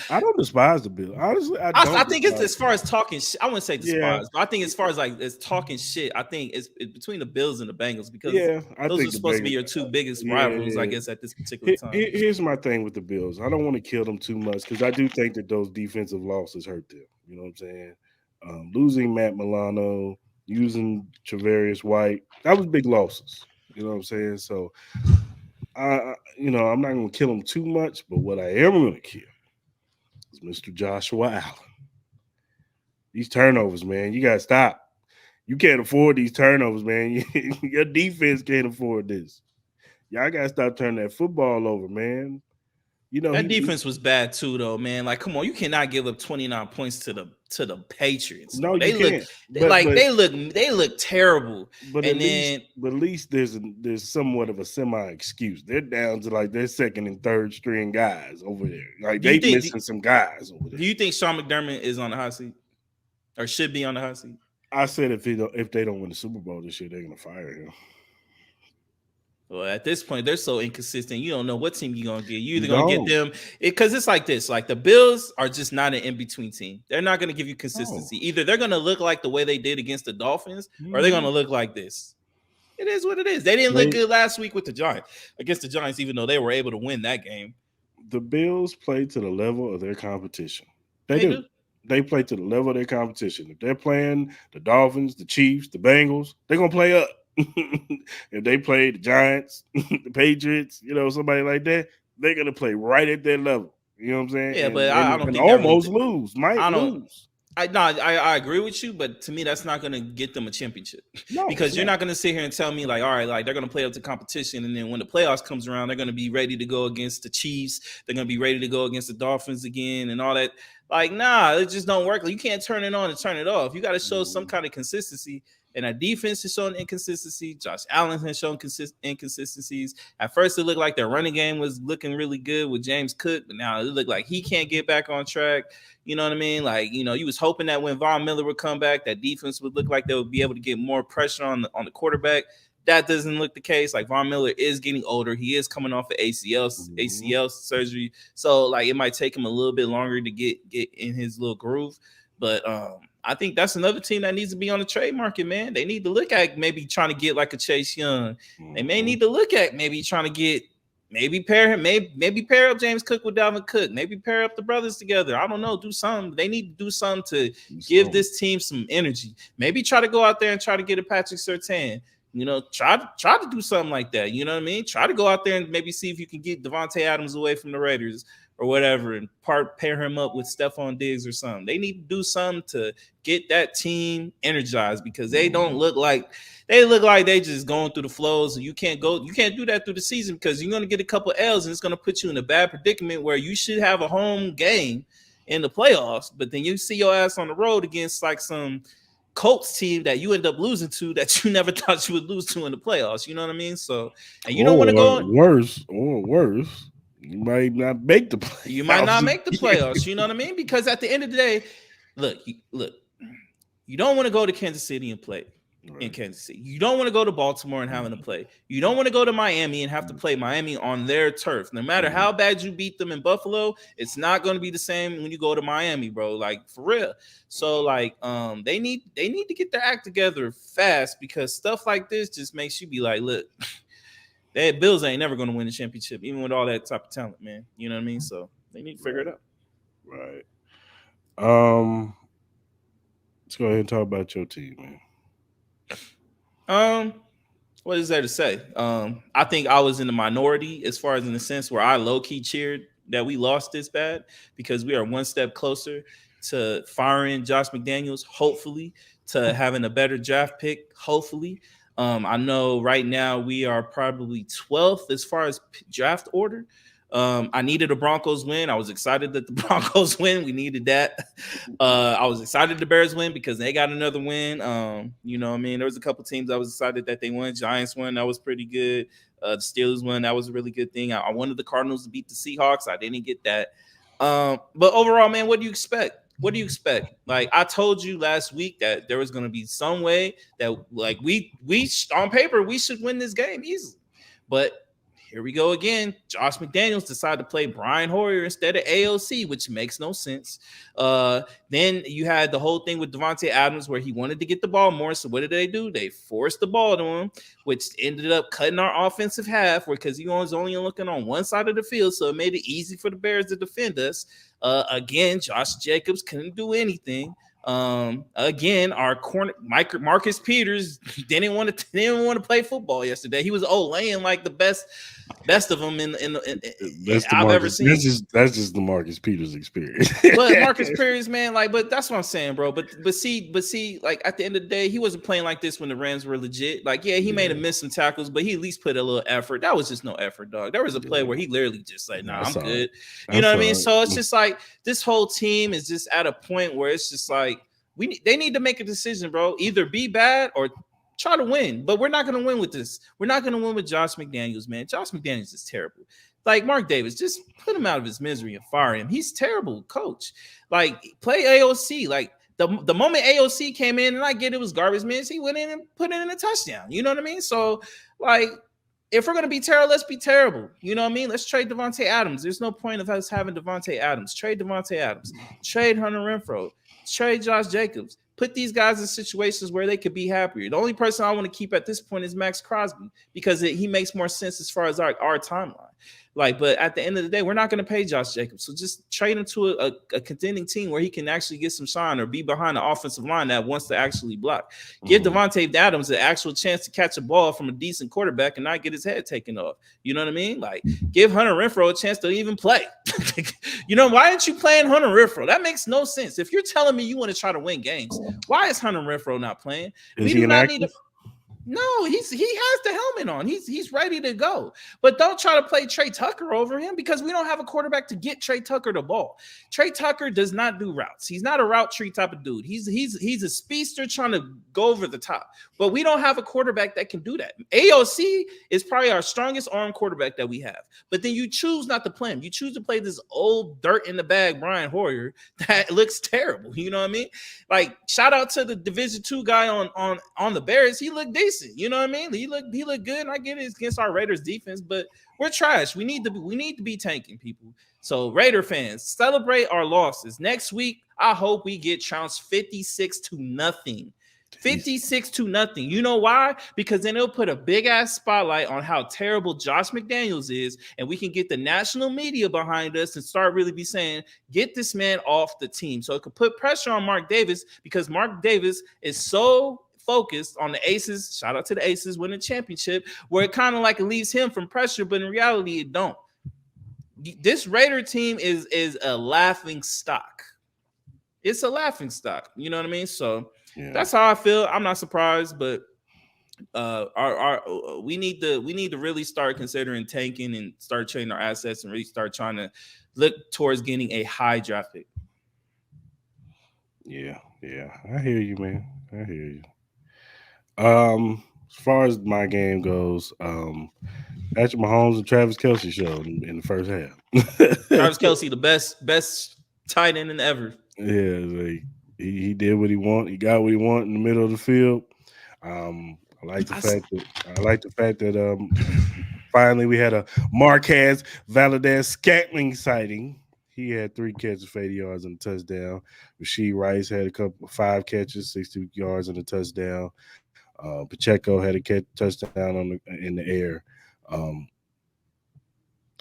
I don't despise the Bills. Honestly, I I don't think it's despise as the far as Bills. talking shit. I wouldn't say Yeah, despise, but I think as far as like as talking shit, I think it's between the Bills and the Bengals because yeah. I those think are the supposed to be Bengals. your two biggest rivals, I Yeah. guess, at this particular time. Here's my thing with the Bills. I don't want to kill them too much because I do think that those defensive losses hurt them. You know what I'm saying? Losing Matt Milano, using Travarius White, that was big losses. You know what I'm saying? So I'm not going to kill him too much, but what I am going to kill is Mr. Joshua Allen. These turnovers, man, you got to stop. You can't afford these turnovers, man. Your defense can't afford this. Y'all got to stop turning that football over, man. You know, That he defense was bad too, though, man. Like, come on, you cannot give up 29 points to the Patriots, no, dog. you can't. They look terrible. But And then at least there's somewhat of a semi excuse. They're down to like their second and third string guys over there. Like do you they think do, missing some guys over there. do you think Sean McDermott is on the hot seat or should be on the hot seat? I said if they don't win the Super Bowl this year, they're gonna fire him. Well, at this point, they're so inconsistent. You don't know what team you're gonna get. You're You either gonna get don't. them because it's like this. Like the Bills are just not an in-between team. They're not gonna give you Oh. consistency. Either they're gonna look like the way they did against the Dolphins, or they're Mhm. gonna look like this. It is what it is. They didn't look They good last week with the Giants against the Giants, even though they were able to win that game. the Bills play to the level of their competition. They They do. do. They play to the level of their competition. If they're playing the Dolphins, the Chiefs, the Bengals, they're gonna play up. If they play the Giants, the Patriots, somebody like that, they're gonna play right at their level. You know what I'm saying? Yeah, but And I and, don't and think that really. almost lose, might I don't. lose. I agree with you, but to me, that's not going to get them a championship No, it's because you're not. not going to sit here and tell me like, all right, like they're going to play up to competition, and then when the playoffs comes around, they're going to be ready to go against the Chiefs. They're going to be ready to go against the Dolphins again, and all that. Like, nah, it just don't work. Like, you can't turn it on and turn it off. You got to show some kind of consistency. And our defense has shown inconsistency. Josh Allen has shown inconsistencies. At first, it looked like their running game was looking really good with James Cook, but now it looked like he can't get back on track. You know what I mean? Like, you was hoping that when Von Miller would come back, that defense would look like they would be able to get more pressure on the quarterback. That doesn't look the case. Like Von Miller is getting older. He is coming off of ACL surgery. So like it might take him a little bit longer to get in his little groove. But I think that's another team that needs to be on the trade market, man. They need to look at maybe trying to get like a Chase Young. They may need to look at maybe trying to get pair him, maybe pair up James Cook with Dalvin Cook, maybe pair up the brothers together. I don't know, do something. They need to do something to give this team some energy. Maybe try to go out there and try to get a Patrick Surtain. Try to do something like that. You know what I mean? Try to go out there and maybe see if you can get Devontae Adams away from the Raiders or whatever, and pair him up with Stephon Diggs or something. They need to do something to get that team energized because they don't look like they just going through the flows. And you can't do that through the season because you're gonna get a couple L's and it's gonna put you in a bad predicament where you should have a home game in the playoffs, but then you see your ass on the road against like some Colts team that you end up losing to that you never thought you would lose to in the playoffs. You know what I mean? So, and you don't want to go. Worse, you might not make the playoffs. You might not make the playoffs. You know what I mean? Because at the end of the day, look. You don't want to go to Kansas City and play in Kansas City. You don't want to go to Baltimore and having to play. You don't want to go to Miami and have to play Miami on their turf. No matter how bad you beat them in Buffalo, it's not going to be the same when you go to Miami, bro. Like for real. So like they need to get their act together fast because stuff like this just makes you be like, look, the Bills ain't never going to win the championship, even with all that type of talent, man. You know what I mean? So they need to figure it out. Right. Let's go ahead and talk about your team, man. What is there to say? I think I was in the minority as far as in the sense where I low-key cheered that we lost this bad because we are one step closer to firing Josh McDaniels, hopefully, to having a better draft pick, hopefully. I know right now we are probably 12th as far as draft order. I needed a Broncos win. I was excited that the Broncos win. We needed that. I was excited the Bears win because they got another win. You know what I mean? There was a couple teams I was excited that they won. Giants won. That was pretty good. The Steelers won. That was a really good thing. I wanted the Cardinals to beat the Seahawks. I didn't get that. But overall, man, what do you expect? What do you expect? Like I told you last week that there was going to be some way that like we on paper, we should win this game easily. But here we go again. Josh McDaniels decided to play Brian Hoyer instead of AOC, which makes no sense. Then you had the whole thing with Devontae Adams where he wanted to get the ball more. So what did they do? They forced the ball to him, which ended up cutting our offensive half because he was only looking on one side of the field. So it made it easy for the Bears to defend us. Again, Josh Jacobs couldn't do anything. Again, our corner Marcus Peters didn't want to play football yesterday. He was laying like the best of them in I've ever seen. That's just the Marcus Peters experience. But Marcus Peters, man, like, but that's what I'm saying, bro. But see, like at the end of the day, he wasn't playing like this when the Rams were legit. Like, yeah, he may have missed some tackles, but he at least put a little effort. That was just no effort, dog. There was a play where he literally just like, nah, I'm good. You know what I mean? So it's just like this whole team is just at a point where it's just like they need to make a decision, bro. Either be bad or try to win, but we're not going to win with this. We're not going to win with Josh McDaniels, man. Josh McDaniels is terrible. Like Mark Davis, just put him out of his misery and fire him. He's terrible, coach. Like play AOC. Like the moment AOC came in, and I get it was garbage minutes, he went in and put it in a touchdown. You know what I mean? So like, if we're going to be terrible, let's be terrible. You know what I mean? Let's trade Devontae Adams. There's no point of us having Devontae Adams. Trade Devontae Adams. Trade Hunter Renfrow. Trade Josh Jacobs. Put these guys in situations where they could be happier. The only person I want to keep at this point is Max Crosby because he makes more sense as far as our timeline. Like, but at the end of the day, we're not going to pay Josh Jacobs. So just trade him to a contending team where he can actually get some shine or be behind the offensive line that wants to actually block. Give Devontae Adams an actual chance to catch a ball from a decent quarterback and not get his head taken off. You know what I mean? Like, give Hunter Renfrow a chance to even play. You know, why aren't you playing Hunter Renfrow? That makes no sense. If you're telling me you want to try to win games, why is Hunter Renfrow not playing? We do not need to. No, he has the helmet on. He's ready to go. But don't try to play Trey Tucker over him because we don't have a quarterback to get Trey Tucker the ball. Trey Tucker does not do routes. He's not a route tree type of dude. He's a speedster trying to go over the top. But we don't have a quarterback that can do that. AOC is probably our strongest arm quarterback that we have. But then you choose not to play him. You choose to play this old dirt in the bag Brian Hoyer that looks terrible. You know what I mean? Like, shout out to the Division II guy on the Bears. He looked decent. You know what I mean? He looked good. And I get it, it's against our Raiders defense, but we're trash. We need to be tanking, people. So Raider fans, celebrate our losses. Next week, I hope we get trounced 56-0. 56-0. You know why? Because then it'll put a big ass spotlight on how terrible Josh McDaniels is, and we can get the national media behind us and start really be saying, get this man off the team. So it could put pressure on Mark Davis because Mark Davis is so focused on the Aces. Shout out to the Aces winning the championship, where it kind of like it leaves him from pressure, but in reality, it don't. This Raider team is a laughing stock. It's a laughing stock. You know what I mean? So Yeah. that's how I feel. I'm not surprised, but our we need to really start considering tanking and start trading our assets and really start trying to look towards getting a high draft pick. Yeah. Yeah. I hear you, man. I hear you. As far as my game goes, Patrick Mahomes and Travis Kelsey showed in the first half. Travis Kelsey, the best tight end in ever. Yeah, like he did what he want. He got what he want in the middle of the field. I like the I, fact that finally we had a Marquez Valdez Scantling sighting. He had 3 catches for 80 yards and a touchdown. Rasheed Rice had 5 catches, 60 yards and a touchdown. Pacheco had a touchdown in the air. Um,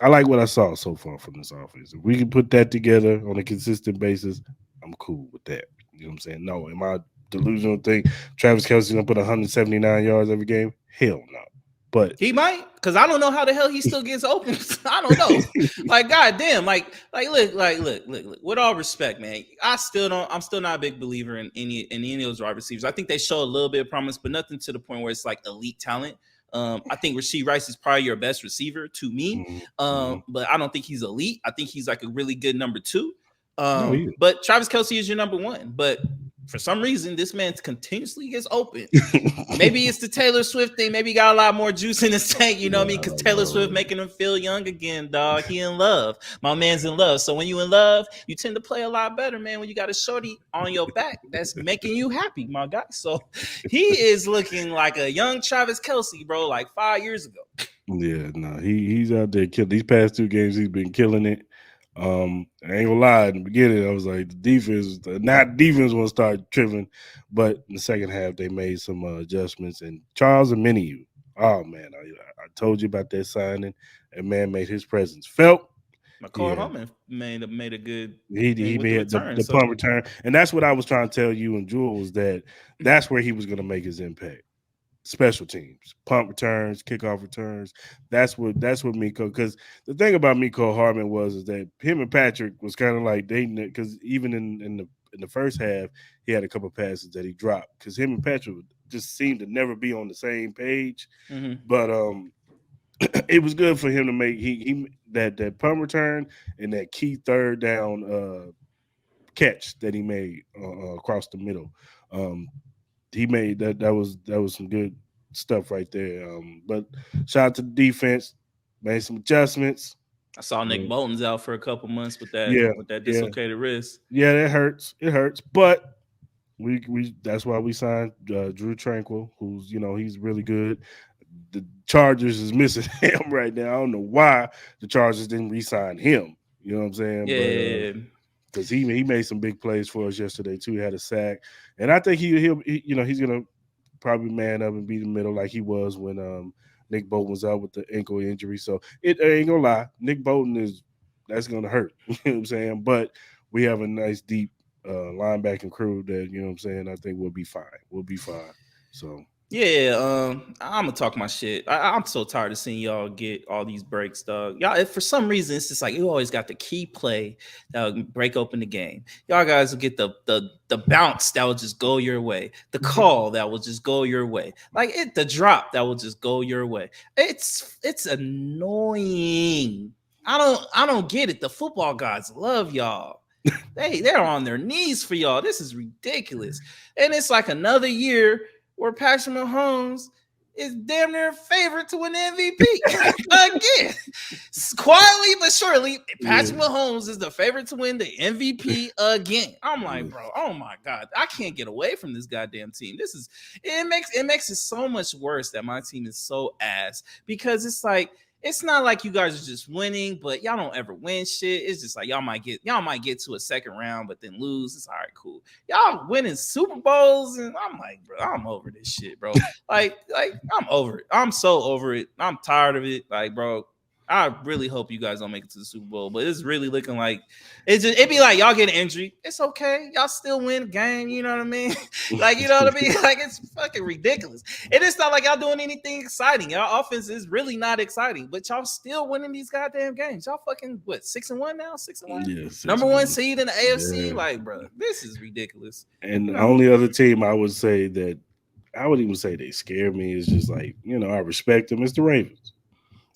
I like what I saw so far from this offense. If we can put that together on a consistent basis, I'm cool with that. You know what I'm saying? No, am I delusional thing? Travis Kelsey gonna put 179 yards every game? Hell no. But he might, because I don't know how the hell he still gets open. I don't know. Like, goddamn, look. With all respect, man, I'm still not a big believer in any of those wide receivers. I think they show a little bit of promise, but nothing to the point where it's like elite talent. I think Rasheed Rice is probably your best receiver to me, mm-hmm. but I don't think he's elite. I think he's like a really good number 2. No, he But Travis Kelsey is your number 1. But for some reason, this man continuously gets open. Maybe it's the Taylor Swift thing. Maybe he got a lot more juice in his tank, you know what I mean? Because Taylor Swift making him feel young again, dog. He in love. My man's in love. So when you in love, you tend to play a lot better, man, when you got a shorty on your back that's making you happy, my guy. So he is looking like a young Travis Kelsey, bro, like 5 years ago. Yeah, no, he's out there killing. These past 2 games, he's been killing it. I ain't gonna lie. In the beginning, I was like, the defense, not defense, want to start tripping, but in the second half, they made some adjustments. And Charles Aminu, oh man, I told you about that signing. And man made his presence felt. McCall Yeah, Holman made a good thing he with the made return. the So punt return, and that's what I was trying to tell you and Jewel was that that's where he was gonna make his impact. Special teams, punt returns, kickoff returns. That's what Miko. Because the thing about Miko Hardman was is that him and Patrick was kind of like they, because even in the first half he had a couple passes that he dropped because him and Patrick just seemed to never be on the same page. But it was good for him to make he that punt return and that key third down catch that he made across the middle. Um, he made that was some good stuff right there. But shout out to the defense, made some adjustments. I saw Nick Yeah, Bolton's out for a couple months yeah, with that yeah, dislocated wrist. yeah. That hurts. It hurts, but we that's why we signed Drew Tranquil, who's he's really good. The Chargers is missing him right now. I don't know why the Chargers didn't re-sign him. You know what I'm saying? But Yeah. because he made some big plays for us yesterday too. He had a sack, and I think he's gonna probably man up and be the middle like he was when Nick Bolton was out with the ankle injury. So it I ain't gonna lie, Nick Bolton that's gonna hurt. You know what I'm saying? But we have a nice deep linebacking crew that you know what I'm saying. I think we'll be fine. We'll be fine. So Yeah, I'm gonna talk my shit. I'm so tired of seeing y'all get all these breaks, dog. Y'all, for some reason, it's just like you always got the key play that will break open the game. Y'all guys will get the bounce that will just go your way, the call that will just go your way, the drop that will just go your way. It's annoying. I don't get it. The football gods love y'all. They're on their knees for y'all. This is ridiculous, and it's like another year where Patrick Mahomes is damn near favorite to win the MVP again. Quietly but surely, Patrick Mahomes is the favorite to win the MVP again. I'm like, bro, oh my god, I can't get away from this goddamn team. It makes it so much worse that my team is so ass because it's like. It's not like you guys are just winning, but y'all don't ever win shit. It's just like y'all might get to a second round, but then lose. It's all right, cool. Y'all winning Super Bowls, and I'm like, bro, I'm over this shit, bro. like I'm over it. I'm so over it. I'm tired of it. Like, bro, I really hope you guys don't make it to the Super Bowl, but it's really looking like it'd be like y'all get an injury. It's okay. Y'all still win the game. You know what I mean? Like, you know what I mean? Like, it's fucking ridiculous. And it's not like y'all doing anything exciting. Y'all offense is really not exciting, but y'all still winning these goddamn games. Y'all fucking what, 6-1 now? 6-1? Yeah, Number one seed in the AFC. Yeah. Like, bro, this is ridiculous. And You the know, only other team I would say that I would even say they scare me is just like, I respect them. It's the Ravens.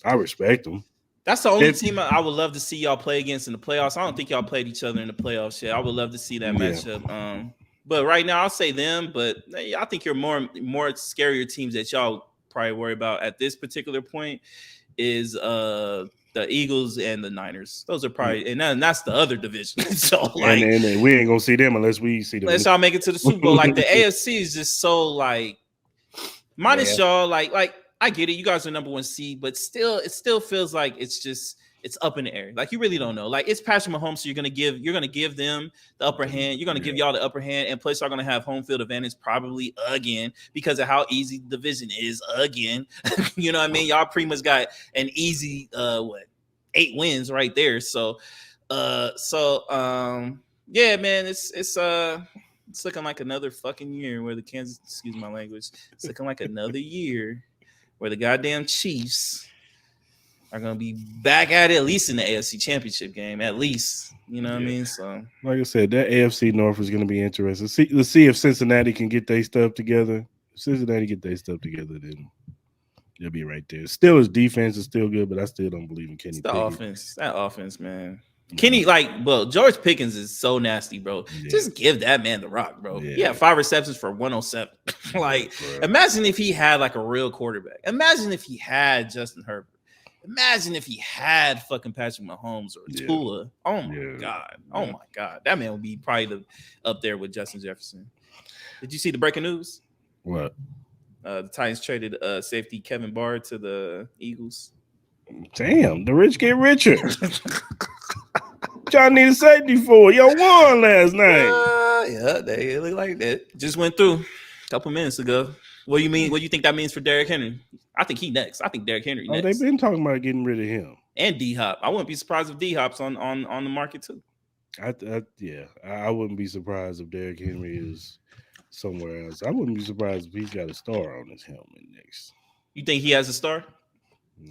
I respect them. that's the only It, team I would love to see y'all play against in the playoffs. I don't think y'all played each other in the playoffs yet. I would love to see that yeah. matchup. But right now I'll say them. But I think you're more scarier teams that y'all probably worry about at this particular point is the Eagles and the Niners. Those are probably and that's the other division. So And, like, and we ain't gonna see them unless we see them. let's y'all make it to the Super Bowl. Like the AFC is just so like minus Yeah. y'all, like I get it, you guys are number one seed, but still, it still feels like it's up in the air. Like you really don't know. Like it's Patrick Mahomes, so you're gonna give them the upper hand. You're gonna give y'all the upper hand, and plus y'all gonna have home field advantage probably again because of how easy the division is again. You know what I mean? Y'all pretty much got an easy 8 wins right there. So yeah, man, it's looking like another fucking year where the Kansas, excuse my language, it's looking like another year where the goddamn Chiefs are gonna be back at least in the AFC Championship game, at least. You know what I mean? So, like I said, that AFC North is gonna be interesting. Let's see if Cincinnati can get their stuff together. If Cincinnati get their stuff together, then they'll be right there. Still, his defense is still good, but I still don't believe in it's Kenny the Pickett. offense. That offense, man. Yeah. Kenny, George Pickens is so nasty, bro. Yeah. Just give that man the rock, bro. Yeah. He had 5 receptions for 107. Like, imagine if he had like a real quarterback. Imagine if he had Justin Herbert. Imagine if he had fucking Patrick Mahomes or Tua. Oh my God. Oh my God. That man would be probably up there with Justin Jefferson. Did you see the breaking news? What? The Titans traded safety Kevin Bard to the Eagles. Damn, the rich get richer. Y'all need a safety for. Y'all won last night. Yeah, they look like that. Just went through a couple minutes ago. What do you mean? What do you think that means for Derrick Henry? I think he next. I think Derrick Henry next. Oh, they've been talking about getting rid of him. And D Hop. I wouldn't be surprised if D Hop's on the market too. I wouldn't be surprised if Derrick Henry is somewhere else. I wouldn't be surprised if he's got a star on his helmet next. You think he has a star?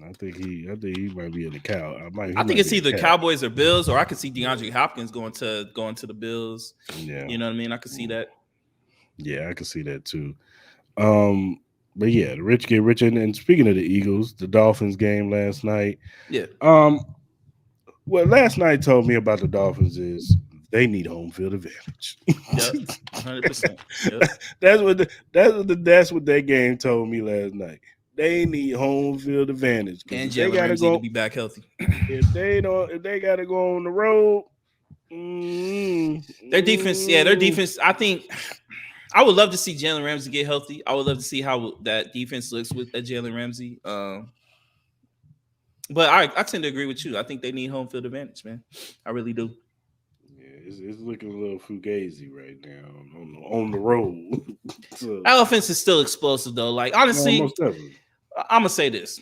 I think he might be in the cow. I think it's either Cowboys or Bills, or I could see DeAndre Hopkins going to the Bills. Yeah, you know what I mean. I could see that. Yeah, I could see that too. But yeah, the rich get richer. And speaking of the Eagles, the Dolphins game last night. Yeah. What last night told me about the Dolphins is they need home field advantage. Yep, 100%. Yep. That's what that game told me last night. They need home field advantage. And Jalen Ramsey to be back healthy. If they gotta go on the road, their defense. I think I would love to see Jalen Ramsey get healthy. I would love to see how that defense looks with Jalen Ramsey. But I tend to agree with you. I think they need home field advantage, man. I really do. It's looking a little fugazi right now on the road. So, that offense is still explosive, though. Like, honestly, I'm going to say this.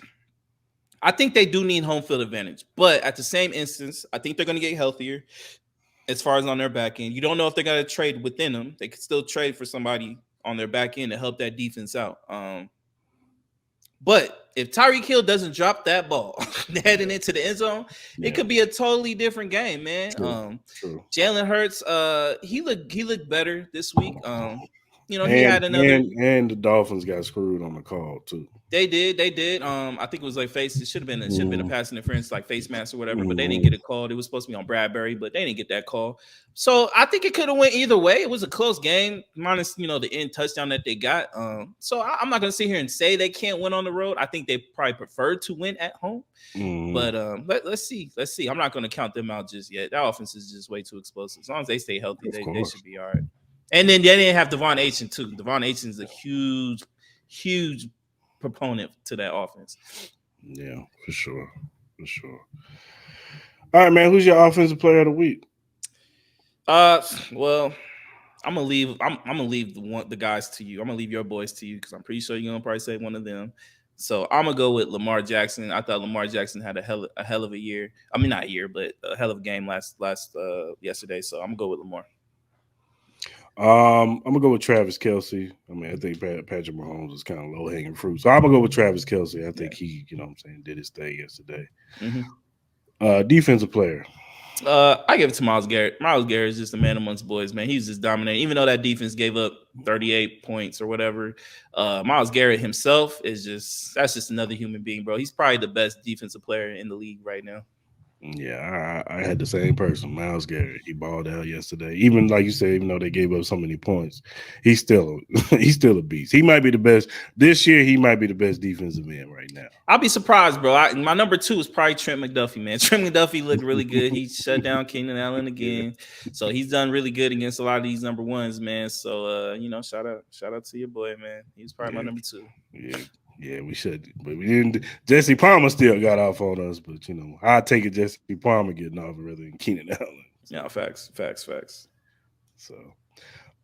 I think they do need home field advantage. But at the same instance, I think they're going to get healthier as far as on their back end. You don't know if they're going to trade within them. They could still trade for somebody on their back end to help that defense out. But if Tyreek Hill doesn't drop that ball heading into the end zone, it could be a totally different game, man. True. Jalen Hurts, he looked better this week. He had another, and the Dolphins got screwed on the call too. They did. I think it was like it should have been a pass interference, like face mask or whatever, but they didn't get it called. It was supposed to be on Bradbury, but they didn't get that call. So I think it could have went either way. It was a close game, minus the end touchdown that they got. So I'm not gonna sit here and say they can't win on the road. I think they probably prefer to win at home. But let's see. I'm not gonna count them out just yet. That offense is just way too explosive. As long as they stay healthy, they should be all right. And then they didn't have Devon Achane too. Devon Achane is a huge proponent to that offense. Yeah, for sure. All right, man. Who's your offensive player of the week? Well, I'm gonna leave. I'm gonna leave the guys to you. I'm gonna leave your boys to you because I'm pretty sure you're gonna probably say one of them. So I'm gonna go with Lamar Jackson. I thought Lamar Jackson had a hell of a year. I mean, not a year, but a hell of a game last yesterday. So I'm gonna go with Lamar. I'm gonna go with Travis Kelsey. I mean, I think Patrick Mahomes is kind of low hanging fruit, so I'm gonna go with Travis Kelsey. I Yeah. think he, you know, what I'm saying, did his thing yesterday. Mm-hmm. Defensive player. I give it to Miles Garrett. Miles Garrett is just a man amongst boys, man. He's just dominating. Even though that defense gave up 38 points or whatever, Miles Garrett himself is just another human being, bro. He's probably the best defensive player in the league right now. Yeah, I had the same person, Miles Garrett. He balled out yesterday. Even like you said, even though they gave up so many points, he's still he's still a beast. He might be the best this year. He might be the best defensive end right now. I'll be surprised, bro. My number 2 is probably Trent McDuffie, man. Trent McDuffie looked really good. He shut down Keenan Allen Yeah, again, so he's done really good against a lot of these number ones, man. So shout out to your boy, man. He's probably my yeah, number 2. yeah, yeah. We should, but we didn't. Jesse Palmer still got off on us, but you know, I take it Jesse Palmer getting off rather than Keenan Allen. Yeah, facts. So,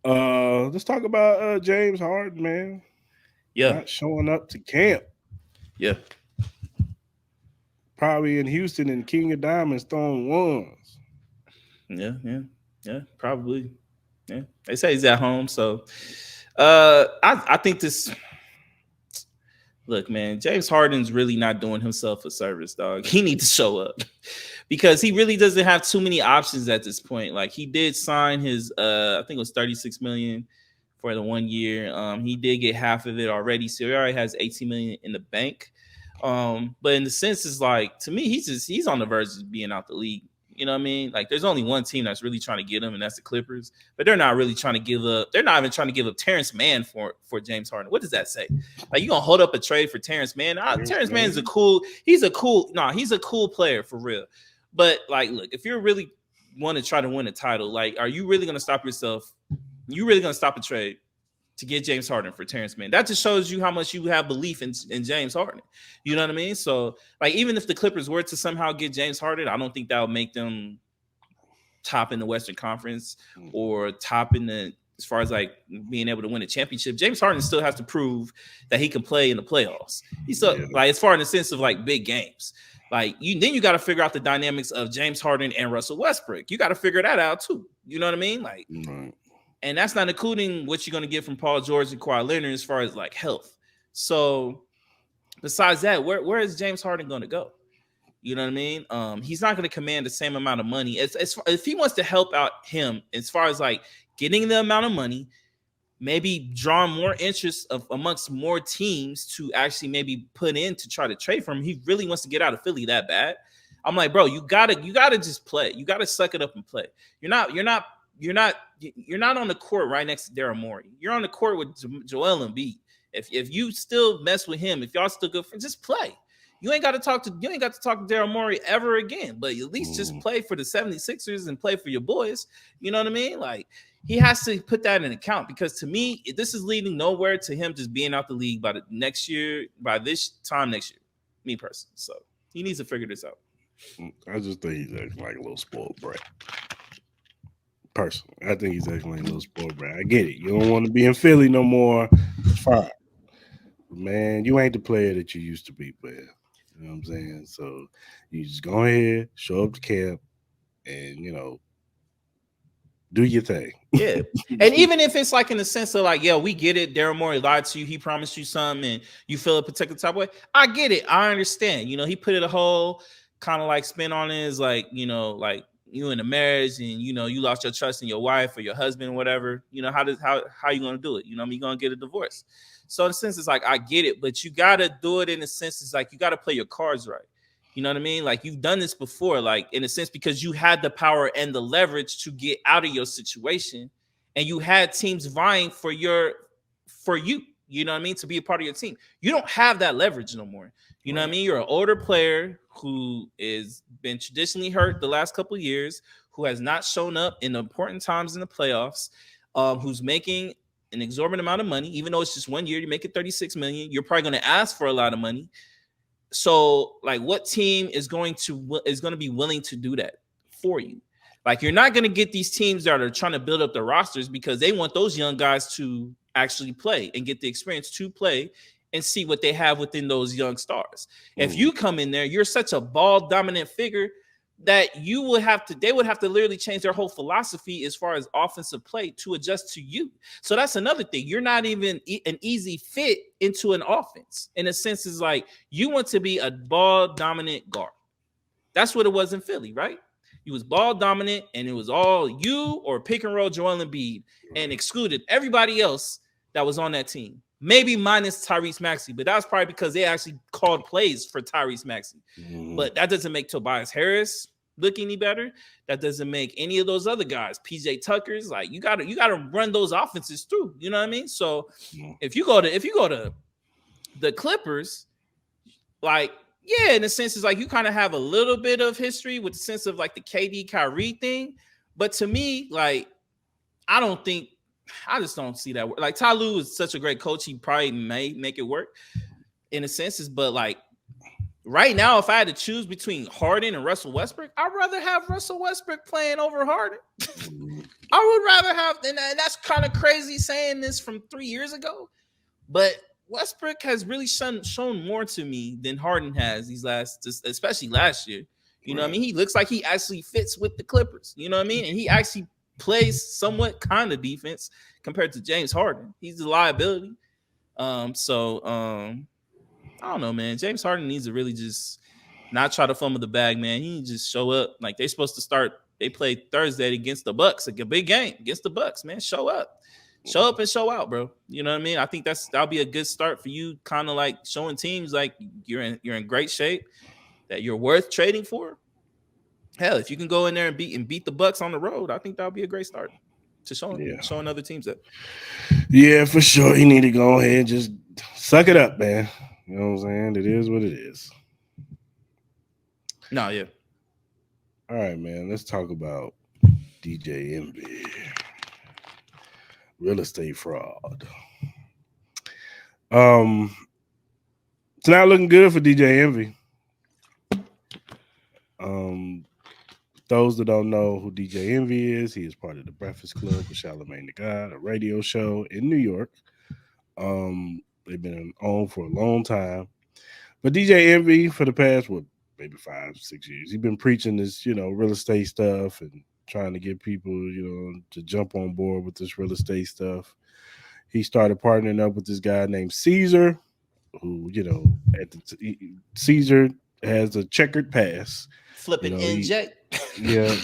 let's talk about James Harden, man, Yeah, not showing up to camp. yeah. Probably in Houston and King of Diamonds throwing ones. Yeah, probably. Yeah, they say he's at home, so I think this. Look, man, James Harden's really not doing himself a service, dog. He needs to show up because he really doesn't have too many options at this point. Like he did sign his, I think it was 36 million for the 1 year. He did get half of it already, so he already has 18 million in the bank. But in the sense, is like to me, he's on the verge of being out the league. You know what I mean? Like there's only one team that's really trying to get him, and that's the Clippers. But they're not really trying to give up. They're not even trying to give up Terrence Mann for James Harden. What does that say? Like you gonna hold up a trade for Terrence Mann? Terrence Mann is he's a cool player for real. But like, look, if you're really want to try to win a title, like, are you really gonna stop yourself? You really gonna stop a trade to get James Harden for Terrence Mann? That just shows you how much you have belief in James Harden. You know what I mean? So, like, even if the Clippers were to somehow get James Harden, I don't think that would make them top in the Western Conference or top in the as far as like being able to win a championship. James Harden still has to prove that he can play in the playoffs. He's still like as far in the sense of like big games. Like you got to figure out the dynamics of James Harden and Russell Westbrook. You got to figure that out too. You know what I mean? Like. And that's not including what you're going to get from Paul George and Kawhi Leonard as far as like health. So besides that, where is James Harden going to go? You know what I mean? He's not going to command the same amount of money. If he wants to help out him as far as like getting the amount of money, maybe drawing more interest amongst more teams to actually maybe put in to try to trade for him. He really wants to get out of Philly that bad. I'm like, bro, you gotta just play. You gotta suck it up and play. You're not on the court right next to Daryl Morey. You're on the court with Joel Embiid. If you still mess with him, if y'all still good friends, just play. You ain't got to talk to Daryl Morey ever again, but at least just play for the 76ers and play for your boys. You know what I mean? Like he has to put that in account because to me, this is leading nowhere to him just being out the league by this time next year. Me personally. So he needs to figure this out. I just think he's acting like a little spoiled brat. Personally, I think he's acting like a little spoiled brat. I get it. You don't want to be in Philly no more. It's fine. But man, you ain't the player that you used to be, player. You know what I'm saying? So you just go ahead, show up to camp, and do your thing. Yeah. And even if it's like in the sense of like, yeah, we get it. Daryl Morey lied to you. He promised you something and you feel a particular type of way. I get it. I understand. He put it a whole kind of like spin on it is like, like you in a marriage and, you lost your trust in your wife or your husband or whatever. How you going to do it? You're going to get a divorce. So in a sense, it's like, I get it, but you got to do it in a sense. It's like, you got to play your cards right. You know what I mean? Like you've done this before, like in a sense, because you had the power and the leverage to get out of your situation and you had teams vying for you, you know what I mean? To be a part of your team. You don't have that leverage no more. You know what I mean? You're an older player who is been traditionally hurt the last couple of years, who has not shown up in important times in the playoffs, who's making an exorbitant amount of money, even though it's just 1 year, you're making 36 million. You're probably going to ask for a lot of money. So, like, what team is going to be willing to do that for you? Like, you're not going to get these teams that are trying to build up their rosters because they want those young guys to actually play and get the experience to play and see what they have within those young stars. If you come in there, you're such a ball dominant figure that they would have to literally change their whole philosophy as far as offensive play to adjust to you. So that's another thing. You're not even an easy fit into an offense. In a sense, is like you want to be a ball dominant guard. That's what it was in Philly, right? You was ball dominant, and it was all you or pick and roll Joel Embiid, and excluded everybody else that was on that team. Maybe minus Tyrese Maxey, but that was probably because they actually called plays for Tyrese Maxey. But that doesn't make Tobias Harris look any better. That doesn't make any of those other guys, PJ Tucker's. Like you gotta run those offenses through. You know what I mean? So if you go to the Clippers, like yeah, in a sense, it's like you kind of have a little bit of history with the sense of like the KD Kyrie thing. But to me, like I just don't see that work. Like Ty Lue is such a great coach, he probably may make it work in a sense. But like right now, if I had to choose between Harden and Russell Westbrook, I'd rather have Russell Westbrook playing over Harden. I would rather have, and that's kind of crazy saying this from 3 years ago, but Westbrook has really shown more to me than Harden has especially last year. You know what I mean? He looks like he actually fits with the Clippers. You know what I mean? And he actually plays somewhat kind of defense compared to James Harden. He's a liability. I don't know, man. James Harden needs to really just not try to fumble the bag, man. He needs to just show up. Like they're supposed to start. They played Thursday against the Bucks, like a big game against the Bucks, man. Show up and show out, bro. You know what I mean? I think that'll be a good start for you, kind of like showing teams like you're in great shape, that you're worth trading for. Hell, if you can go in there and beat the Bucks on the road, I think that'll be a great start to showing other teams that. Yeah, for sure. You need to go ahead and just suck it up, man. You know what I'm saying? It is what it is. No, yeah. All right, man. Let's talk about DJ Envy. Real estate fraud. It's not looking good for DJ Envy. Those that don't know who DJ Envy is, he is part of the Breakfast Club with Charlamagne the God, a radio show in New York. They've been on for a long time. But DJ Envy, for the past, maybe 5-6 years, he's been preaching this, real estate stuff and trying to get people, to jump on board with this real estate stuff. He started partnering up with this guy named Caesar, who, Caesar has a checkered past. Flipping NJ. Yeah.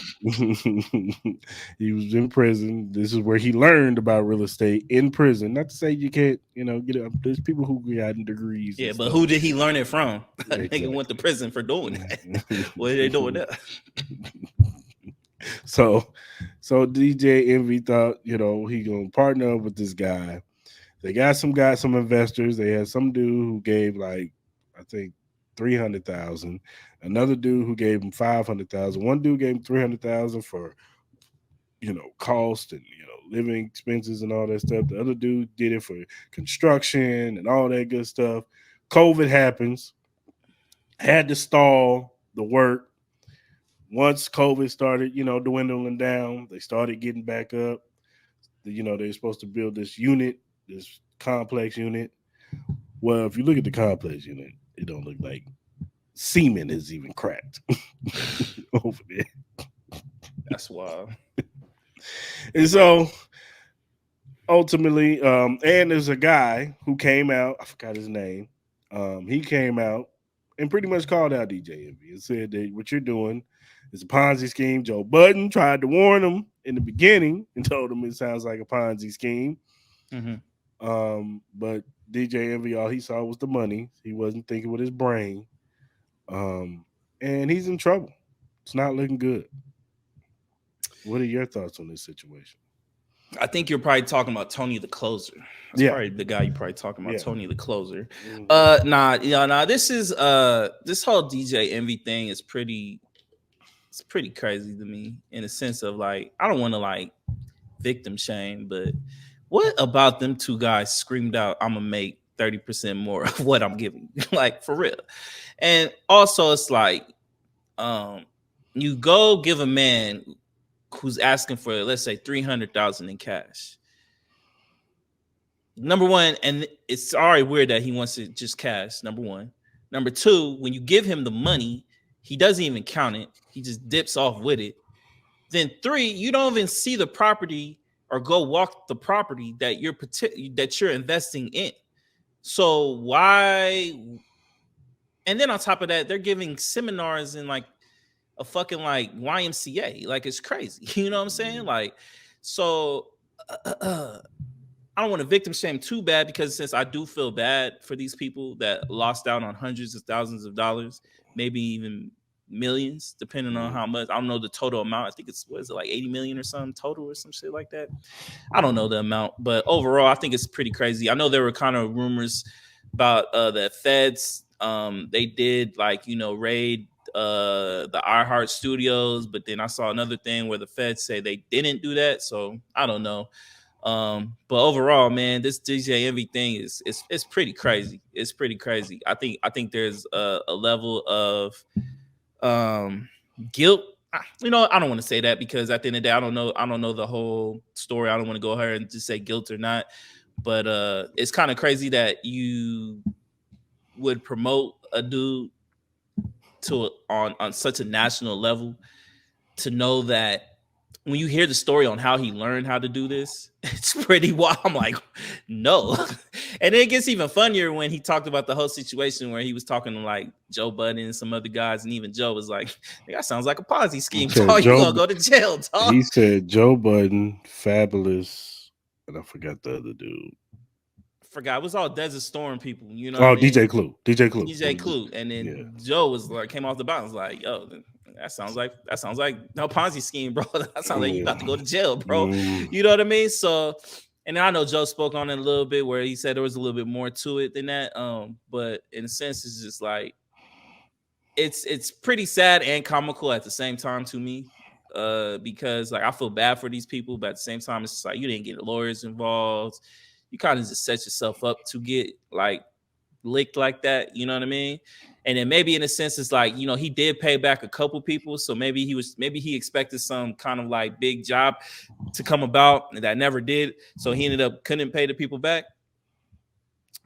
He was in prison. This is where he learned about real estate, in prison. Not to say you can't, get it. There's people who got degrees. Yeah, but who did he learn it from? Exactly. Nigga went to prison for doing that. What are they doing that? So DJ Envy thought, he gonna partner up with this guy. They got some investors. They had some dude who gave I think $300,000. Another dude who gave him $500,000. One dude gave him $300,000 for, cost and living expenses and all that stuff. The other dude did it for construction and all that good stuff. COVID happens. Had to stall the work. Once COVID started, dwindling down, they started getting back up. They're supposed to build this unit, this complex unit. Well, if you look at the complex unit, it don't look like semen is even cracked over there. That's wild. And so ultimately, and there's a guy who came out, I forgot his name. He came out and pretty much called out DJ Envy and said that what you're doing is a Ponzi scheme. Joe Budden tried to warn him in the beginning and told him it sounds like a Ponzi scheme. Mm-hmm. But DJ Envy, all he saw was the money. He wasn't thinking with his brain. And he's in trouble. It's not looking good. What are your thoughts on this situation? I think you're probably talking about Tony the Closer. That's probably the guy you're probably talking about, Tony the Closer. Mm-hmm. This is this whole DJ Envy thing is pretty crazy to me, in a sense of I don't want to victim shame, but what about them two guys screamed out, I'm gonna make 30% more of what I'm giving you? For real. And also it's you go give a man who's asking for, let's say, $300,000 in cash. number one, and it's already weird that he wants to just cash. Number one. Number two, when you give him the money, he doesn't even count it. He just dips off with it. Then three, you don't even see the property or go walk the property that you're investing in. So why? And then on top of that, they're giving seminars in like a fucking like YMCA. Like it's crazy. You know what I'm saying? Like, so I don't want to victim shame too bad, because since I do feel bad for these people that lost out on hundreds of thousands of dollars, maybe even millions, depending on how much. I don't know the total amount. I think it's, what is it, like 80 million or something total or some shit like that. I don't know the amount, but overall, I think it's pretty crazy. I know there were kind of rumors about the feds. They did like, raid the iHeart studios, but then I saw another thing where the feds say they didn't do that. So I don't know. But overall, man, this DJ Envy thing is it's pretty crazy. It's pretty crazy. I think there's a level of guilt. I don't want to say that, because at the end of the day, I don't know the whole story. I don't want to go ahead and just say guilt or not. But it's kind of crazy that you would promote a dude on such a national level, to know that when you hear the story on how he learned how to do this, it's pretty wild. I'm like, no. And then it gets even funnier when he talked about the whole situation where he was talking to like Joe Budden and some other guys, and even Joe was like, that sounds like a Ponzi scheme. Dog, you gonna go to jail, dog. He said Joe Budden, Fabulous, and I forgot the other dude. Forgot, it was all Desert Storm people, you know what Oh, I mean? DJ Clue. DJ Clue. And then Joe was like, came off the bottom, was like, yo, that sounds like no Ponzi scheme, bro. That sounds like you about to go to jail, bro. You know what I mean? So, and I know Joe spoke on it a little bit, where he said there was a little bit more to it than that. But in a sense, it's just like it's pretty sad and comical at the same time to me. Because like I feel bad for these people, but at the same time, it's just like you didn't get lawyers involved. You kind of just set yourself up to get like licked like that, you know what I mean? And then maybe in a sense, it's like, he did pay back a couple people, so maybe he expected some kind of like big job to come about, and that never did, so he ended up couldn't pay the people back.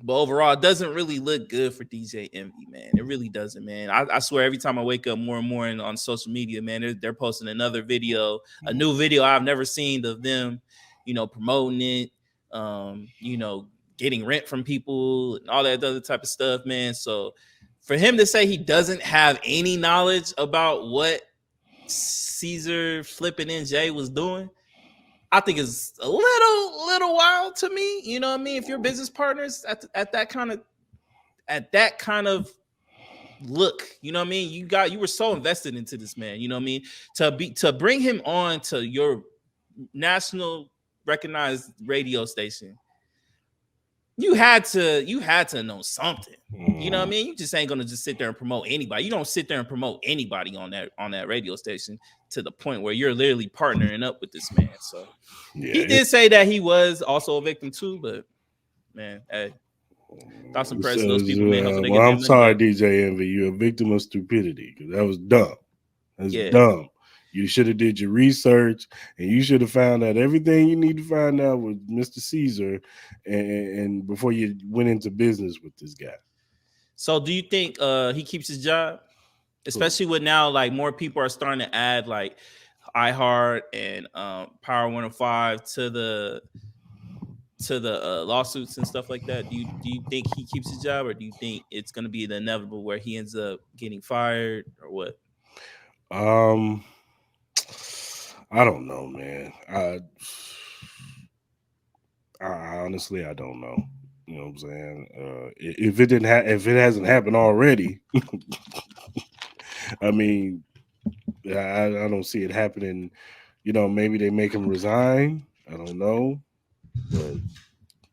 But overall, it doesn't really look good for DJ Envy, man. It really doesn't, man. I swear, every time I wake up more and more on social media, man, they're posting another video, a new video I've never seen of them, promoting it, getting rent from people and all that other type of stuff, man. So for him to say he doesn't have any knowledge about what Caesar flipping NJ was doing, I think is a little wild to me. You know what I mean? If you're business partners at that kind of look, you know what I mean? You were so invested into this man, you know what I mean? To bring him on to your national recognized radio station, you had to know something. You know what I mean? You just ain't gonna just sit there and promote anybody. You don't sit there and promote anybody on that radio station to the point where you're literally partnering up with this man. So he did say that he was also a victim too, but man, hey, thoughts and prayers to those people, man. Hopefully they get I'm sorry, back. DJ Envy. You're a victim of stupidity, because that was dumb. That's dumb. You should have did your research, and you should have found out everything you need to find out with Mr. Caesar, and before you went into business with this guy. So, do you think he keeps his job, especially with now like more people are starting to add like iHeart and Power 105 to the lawsuits and stuff like that? Do you think he keeps his job, or do you think it's going to be the inevitable where he ends up getting fired, or what? I don't know, man. I honestly, I don't know. You know what I'm saying? If it hasn't happened already, I mean, I don't see it happening. Maybe they make him resign. I don't know, but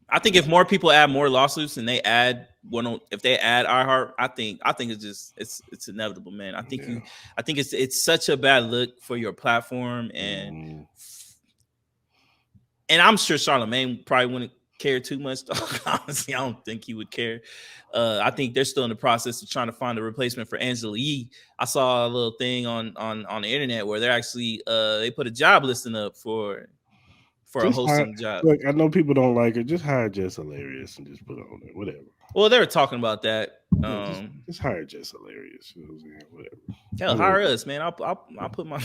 I think if more people add more lawsuits and they add if they add iHeart, I think it's inevitable, man. I think it's such a bad look for your platform, and I'm sure Charlamagne probably wouldn't care too much. Honestly, I don't think he would care. I think they're still in the process of trying to find a replacement for Angela Yee. I saw a little thing on the internet where they're actually they put a job listing up for for a Just hire. hosting job. Look, I know people don't like her. Just hire Jess Hilarious and just put it on there. Whatever. Well, they were talking about that. Yeah, just hire Jess Hilarious. You know what I'm saying? Whatever. Hell, hire us, man. I'll put my.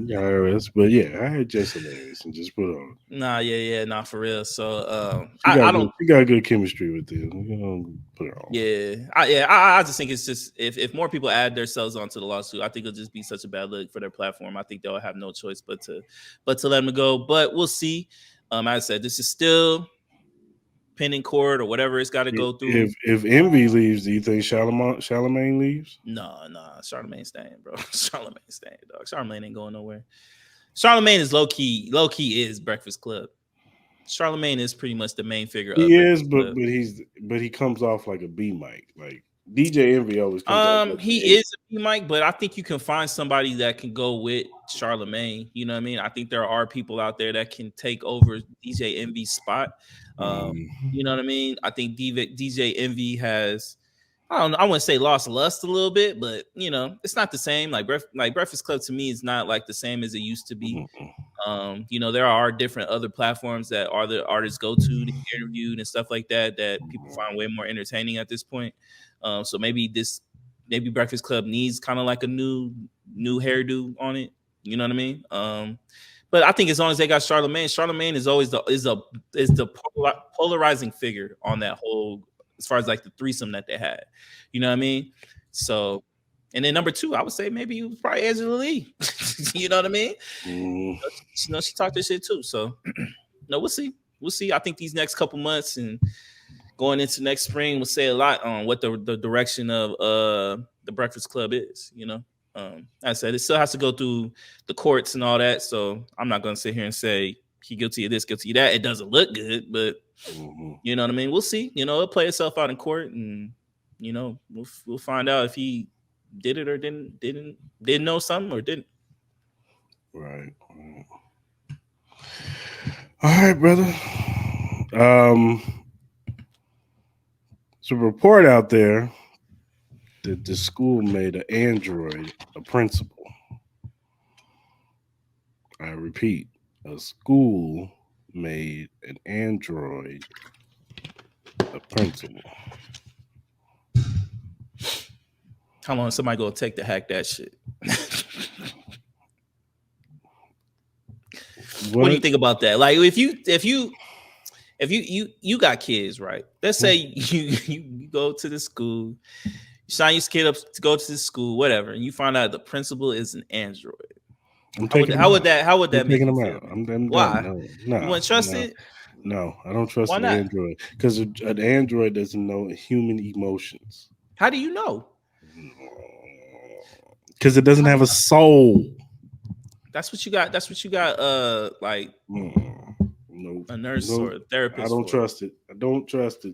Hire us, but yeah, hire Jess Hilarious and just put it on. Nah, for real. So I don't. She got good chemistry with this. You know, put her on. Yeah, I just think it's just if more people add themselves onto the lawsuit, I think it'll just be such a bad look for their platform. I think they'll have no choice but to let them go. But we'll see. As I said, this is still pending court or whatever it's got to go through. If Envy leaves, do you think Charlamagne leaves? No, Charlamagne staying, bro. Charlamagne staying, dog. Charlamagne ain't going nowhere. Charlamagne is low key is Breakfast Club. Charlamagne is pretty much the main figure. He is, but he comes off like a B mic. Like DJ Envy always comes off like he is a B mic, but I think you can find somebody that can go with Charlamagne. You know what I mean? I think there are people out there that can take over DJ Envy's spot. You know what I mean? I think DJ Envy has, I wouldn't say lost lust a little bit, but you know, it's not the same. Like Breakfast Club to me is not like the same as it used to be. You know, there are different other platforms that are the artists go to get interviewed and stuff like that people find way more entertaining at this point. So maybe Breakfast Club needs kind of like a new hairdo on it. You know what I mean? But I think as long as they got Charlamagne is always the polarizing figure on that whole, as far as like the threesome that they had. You know what I mean? So, and then number 2, I would say maybe it was probably Angela Lee. You know what I mean? You know, she talked this shit too. So, no, we'll see. I think these next couple months and going into next spring will say a lot on what the direction of the Breakfast Club is. You know, as I said, it still has to go through the courts and all that. So I'm not going to sit here and say he guilty of this, guilty of that. It doesn't look good, but you know what I mean? We'll see. You know, it'll play itself out in court, and you know, we'll find out if he did it or didn't know something or didn't. Right. All right, brother. So a report out there that the school made an Andriod a principal. I repeat, a school made an Andriod a principal. How long is somebody gonna take to hack that shit? What do you think about that? Like, if you got kids, right? Let's say you go to the school, you sign your kid up to go to the school, whatever, and you find out the principal is an Andriod. How would that make you feel? Why? No, you wouldn't trust it? No, I don't trust an Android because an Android doesn't know human emotions. How do you know? Because it doesn't have a soul. That's what you got. Like a nurse or a therapist. I don't trust it.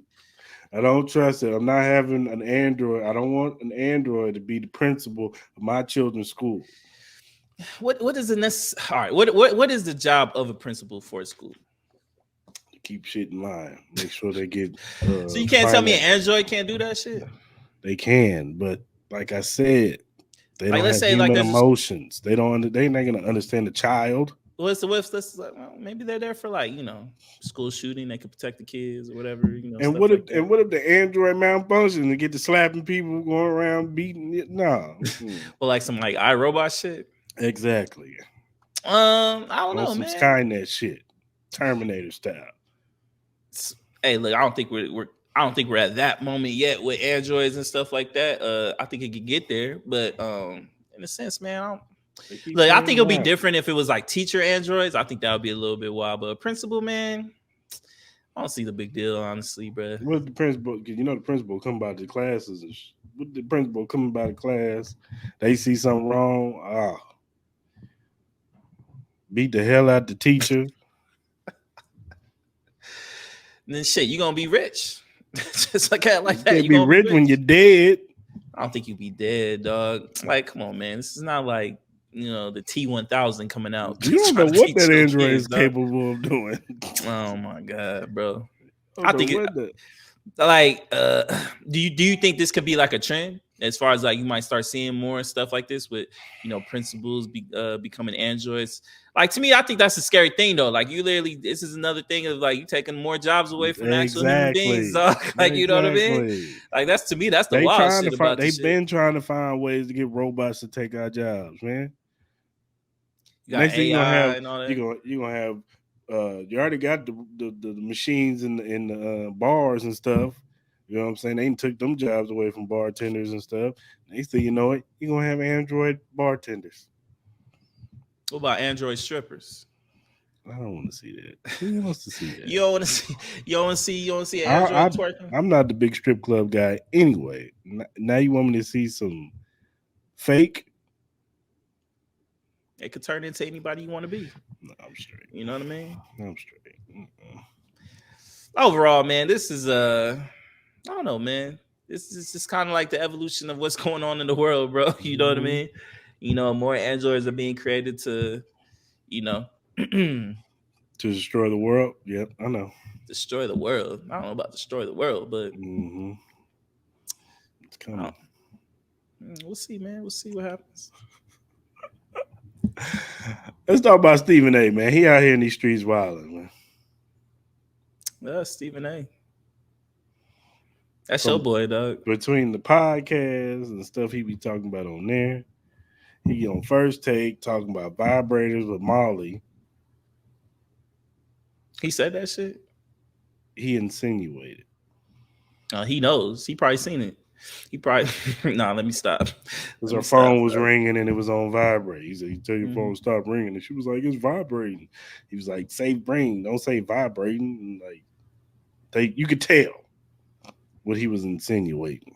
I'm not having an Android. I don't want an Android to be the principal of my children's school. What is the all right? What is the job of a principal for a school? To keep shit in line. Make sure they get. So you can't tell me an Android can't do that shit. They can, but like I said, they don't have human emotions. They're not gonna understand the child. What's maybe they're there for like, you know, school shooting. They could protect the kids or whatever. You know. And what if the Android malfunctions and get to slapping people, going around beating it? No. Well, like some like iRobot shit. Exactly. I don't know, some man. Skynet shit, Terminator style. Hey, look, I don't think we're at that moment yet with androids and stuff like that. I think it could get there, but in a sense, man, I think it'll be different if it was like teacher androids. I think that would be a little bit wild, but principal, man, I don't see the big deal, honestly, bro. What the principal? Because you know the principal come by the classes. What the principal coming by the class? They see something wrong. Beat the hell out the teacher. And then shit, you gonna be rich. Just like that. You can't be rich when you're dead. I don't think you'd be dead, dog. Like, come on, man. This is not like, you know, the T1000 coming out. You don't know what that Android is capable of doing. Oh my god, bro. I think do you think this could be like a trend? as far as like you might start seeing more stuff like this with principals becoming androids. Like to me, I think that's a scary thing though. Like you literally, this is another thing of like you taking more jobs away from actual human beings, Exactly. dog. Like you know what I mean? Exactly. Like that's to me, that's the They wild trying to shit find. about the They've shit. been trying to find ways to get robots to take our jobs, man. You got Next thing you're gonna AI have, and all that. you're gonna have. You already got the machines in the bars and stuff. You know what I'm saying? They took them jobs away from bartenders and stuff. Next thing you know it, you're gonna have Android bartenders. What about android strippers? I don't want to see that. Who wants to see that? You don't want to see. You don't see an I, I android twerking. I'm not the big strip club guy anyway. Now you want me to see some fake? It could turn into anybody you want to be. No, I'm straight. You know what I mean? I'm straight. Overall, man, this is I don't know, man. This is just kind of like the evolution of what's going on in the world, bro. You know what I mean? More androids are being created to, you know, To destroy the world. Yep, I know. destroy the world. I don't know about destroy the world, but It's coming. We'll see, man. We'll see what happens. Let's talk about Stephen A. Man, he out here in these streets wilding, man. Stephen A. That's your boy, dog. Between the podcasts and stuff he be talking about on there, he on First Take talking about vibrators with Molly. He said that shit. He insinuated. He knows. He probably seen it. He probably let me stop. Because her phone was ringing and it was on vibrate. He said, "You tell your phone to stop ringing," and she was like, "It's vibrating." He was like, "Say ring, don't say vibrating." And like, you could tell what he was insinuating.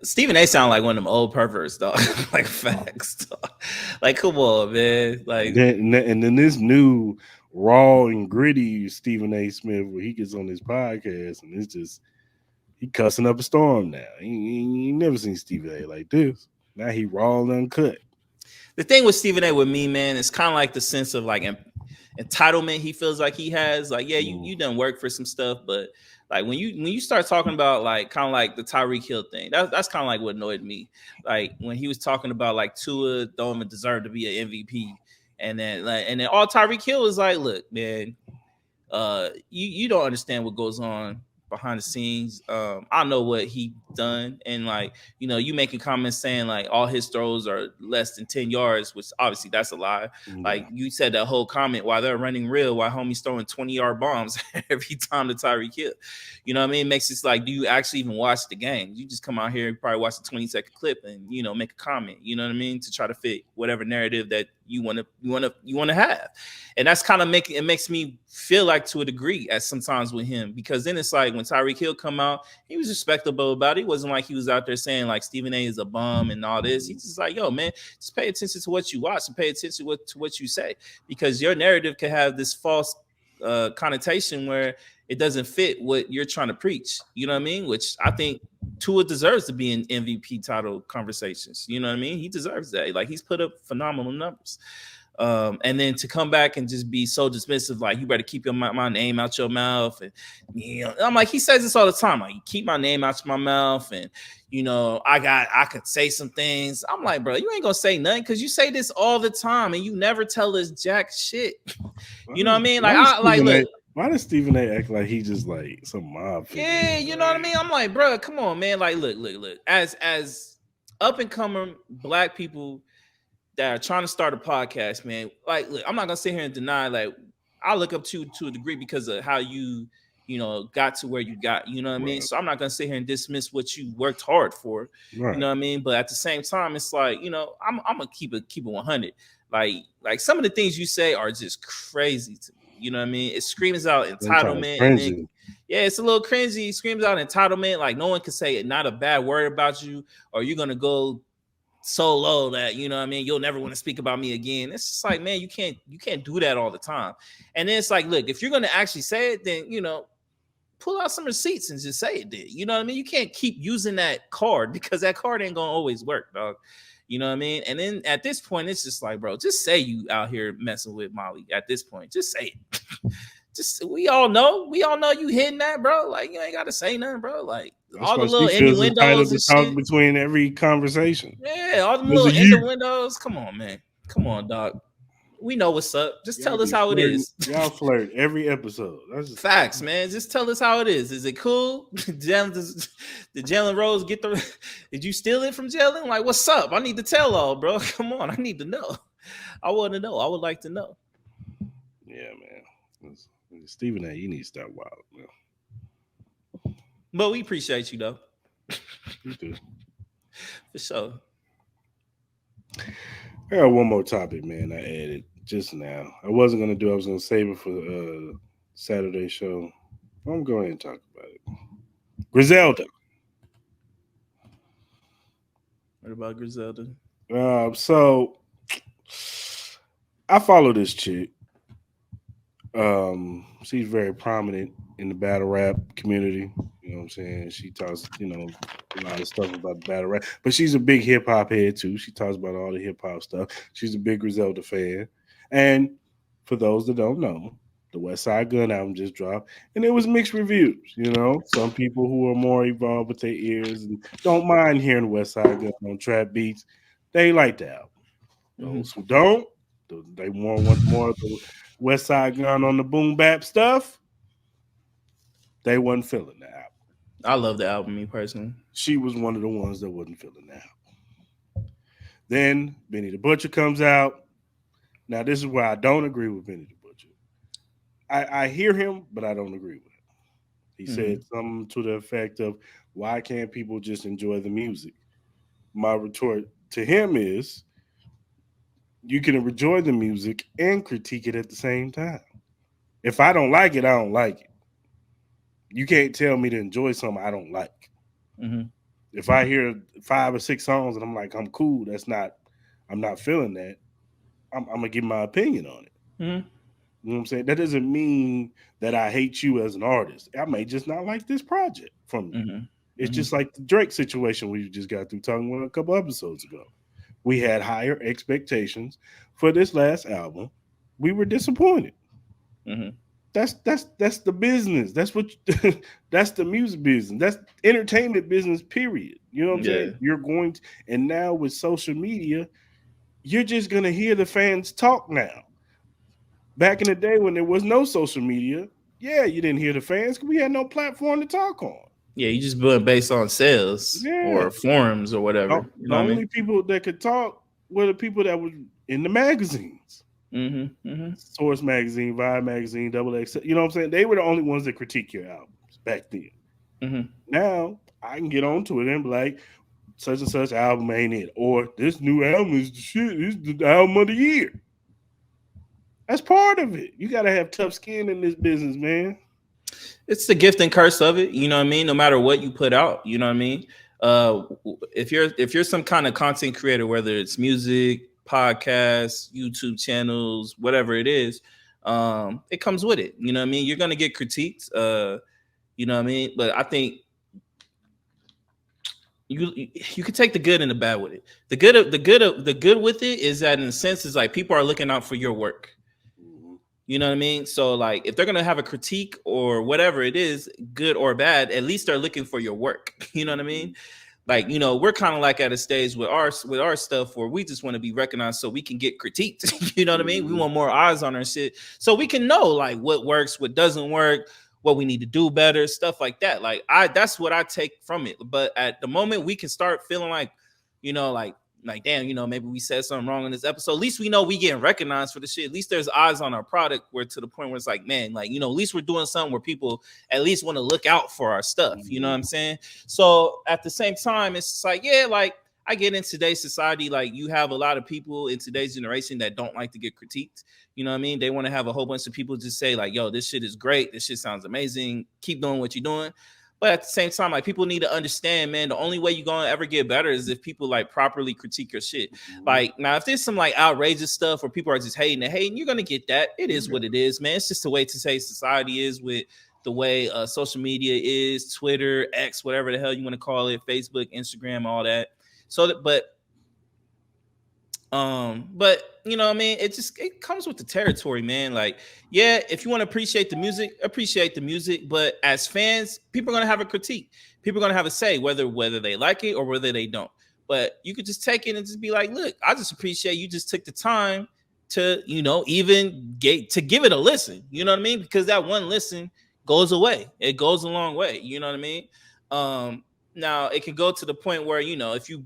Stephen A. sound like one of them old perverts, dog. Like facts, dog. Like come on, man. Like and then this new raw and gritty Stephen A. Smith, where he gets on his podcast and it's just he cussing up a storm now. He never seen Stephen A. like this. Now he raw and uncut. The thing with Stephen A. with me, man, it's kind of like the sense of like entitlement he feels like he has. Like, yeah, you done work for some stuff, but like when you start talking about like kind of like the Tyreek Hill thing, that's kind of like what annoyed me. Like when he was talking about like Tua don't even deserve to be an MVP, and then all Tyreek Hill is like, look, man, you don't understand what goes on behind the scenes. I know what he done, and like you making comments saying like all his throws are less than 10 yards, which obviously that's a lie. Like you said that whole comment while they're running real, while homie's throwing 20-yard bombs every time to Tyreek Hill. You know what I mean? It makes it like, do you actually even watch the game? You just come out here and probably watch a 20-second clip and make a comment. You know what I mean? To try to fit whatever narrative that you want to have. And that's kind of makes me feel like to a degree at sometimes with him, because then it's like when Tyreek Hill come out, he was respectable about it. It wasn't like he was out there saying like Stephen A. is a bum and all this. He's just like, yo, man, just pay attention to what you watch and pay attention to what you say, because your narrative can have this false connotation where it doesn't fit what you're trying to preach. You know what I mean? Which I think Tua deserves to be in MVP title conversations. You know what I mean? He deserves that. Like he's put up phenomenal numbers. And then to come back and just be so dismissive, like you better keep my name out your mouth. And I'm like, he says this all the time. Like, keep my name out my mouth, and I could say some things. I'm like, bro, you ain't gonna say nothing because you say this all the time and you never tell us jack shit. You know what I mean? Like, look. Why does Stephen A. act like he just like some mob figure? Yeah, you know what I mean? I'm like, bro, come on, man. Like, look. As up and coming black people that are trying to start a podcast, man. Like, look, I'm not gonna sit here and deny. Like, I look up to a degree because of how you got to where you got. You know what I mean? So I'm not gonna sit here and dismiss what you worked hard for. Right. You know what I mean? But at the same time, it's like I'm gonna keep it 100. Like some of the things you say are just crazy to me. You know what I mean? It screams out entitlement. And then, yeah, it's a little cringy. It screams out entitlement. Like no one can say not a bad word about you, or you're gonna go so low that you know what I mean, you'll never want to speak about me again. It's just like, man, you can't do that all the time. And then it's like, look, if you're gonna actually say it, then pull out some receipts and just say it then. You know what I mean? You can't keep using that card because that card ain't gonna always work, dog. You know what I mean? And then at this point, it's just like, bro, just say you out here messing with Molly. At this point, just say it. We all know you hitting that, bro. Like, you ain't gotta say nothing, bro. Like, That's all the why she little feels entitled innuendos to and talk shit. between every conversation. Yeah, all the Because little of you. innuendos. Come on, man. Come on, dog. We know what's up. Just Y'all tell us be how it flirting. is. Y'all flirt every episode. That's just Facts, man. Just tell us how it is. Is it cool? Did Jalen Rose get the? Did you steal it from Jalen? Like, what's up? I need to tell all, bro. Come on, I need to know. I want to know. I would like to know. yeah, man. Stephen A. You need to stop wild, man. But we appreciate you though, You do. for sure. I got one more topic, man. I added just now. I wasn't gonna do. I was gonna save it for Saturday show. I'm going to talk about it. Griselda. What about Griselda? So I follow this chick. She's very prominent in the battle rap community. You know what I'm saying? She talks, a lot of stuff about battle rap, but she's a big hip hop head too. She talks about all the hip hop stuff. She's a big Griselda fan. And for those that don't know, the West Side Gun album just dropped, and it was mixed reviews. Some people who are more evolved with their ears and don't mind hearing West Side Gun on trap beats, they like the album. Those who don't, they want more of the West Side Gun on the boom bap stuff. They wasn't feeling the album. I love the album, me personally. She was one of the ones that wasn't feeling the album. Then Benny the Butcher comes out. Now this is where I don't agree with Benny the Butcher. I hear him, but I don't agree with him. He said something to the effect of, "Why can't people just enjoy the music?" My retort to him is, you can enjoy the music and critique it at the same time. If I don't like it, I don't like it. You can't tell me to enjoy something I don't like. Mm-hmm. If I hear 5 or 6 songs and I'm like, I'm cool, I'm not feeling that, I'm gonna give my opinion on it. Mm-hmm. You know what I'm saying? That doesn't mean that I hate you as an artist. I may just not like this project from you. Mm-hmm. It's Mm-hmm. just like the Drake situation we just got through talking about a couple episodes ago. We had higher expectations for this last album. We were disappointed. Mm-hmm. That's the business. That's what that's the music business. That's entertainment business. Period. You know what I'm Yeah. saying? You're going to, and now with social media, you're just gonna hear the fans talk now. Back in the day when there was no social media, yeah, you didn't hear the fans because we had no platform to talk on. Yeah, you just build based on sales Yeah, or forums or the, whatever. You the know what I mean? only people that could talk were the people that were in the magazines. Mm-hmm. Mm-hmm. Source magazine, Vibe magazine, Double X. You know what I'm saying? They were the only ones that critique your albums back then. Mm-hmm. Now I can get onto it and be like, such and such album ain't it, or this new album is the shit. This is the album of the year. That's part of it. You gotta have tough skin in this business, man. It's the gift and curse of it. You know what I mean? No matter what you put out, you know what I mean? Uh, if you're some kind of content creator, whether it's music, podcasts, YouTube channels, whatever it is, it comes with it. You know what I mean? You're gonna get critiques. You know what I mean? But I think you can take the good and the bad with it. The good with it is that in a sense is like people are looking out for your work. You know what I mean? So like if they're gonna have a critique or whatever it is, good or bad, at least they're looking for your work. You know what I mean? Like, we're kind of like at a stage with our stuff where we just want to be recognized so we can get critiqued. You know what I mean? We want more eyes on our shit so we can know like what works, what doesn't work, what we need to do better, stuff like that. Like that's what I take from it. But at the moment we can start feeling like, like damn, maybe we said something wrong in this episode. At least we know we getting recognized for the shit. At least there's eyes on our product where to the point where it's like, man, like, at least we're doing something where people at least want to look out for our stuff. You know what I'm saying? So at the same time, it's like, yeah, like I get in today's society, like you have a lot of people in today's generation that don't like to get critiqued. You know what I mean? They want to have a whole bunch of people just say like, yo, this shit is great. This shit sounds amazing. Keep doing what you're doing. But at the same time, like people need to understand, man, the only way you're gonna ever get better is if people like properly critique your shit. Like now, if there's some like outrageous stuff where people are just hating, you're gonna get that. It is what it is, man. It's just the way to say society is with the way social media is, Twitter, X, whatever the hell you want to call it, Facebook, Instagram, all that. So that, but But you know what I mean, it comes with the territory, man. Like, yeah, if you want to appreciate the music, but as fans, people are gonna have a critique. People are gonna have a say whether they like it or whether they don't. But you could just take it and just be like, look, I just appreciate you just took the time to, even get to give it a listen. You know what I mean? Because that one listen goes away. It goes a long way. You know what I mean? Now it can go to the point where, if you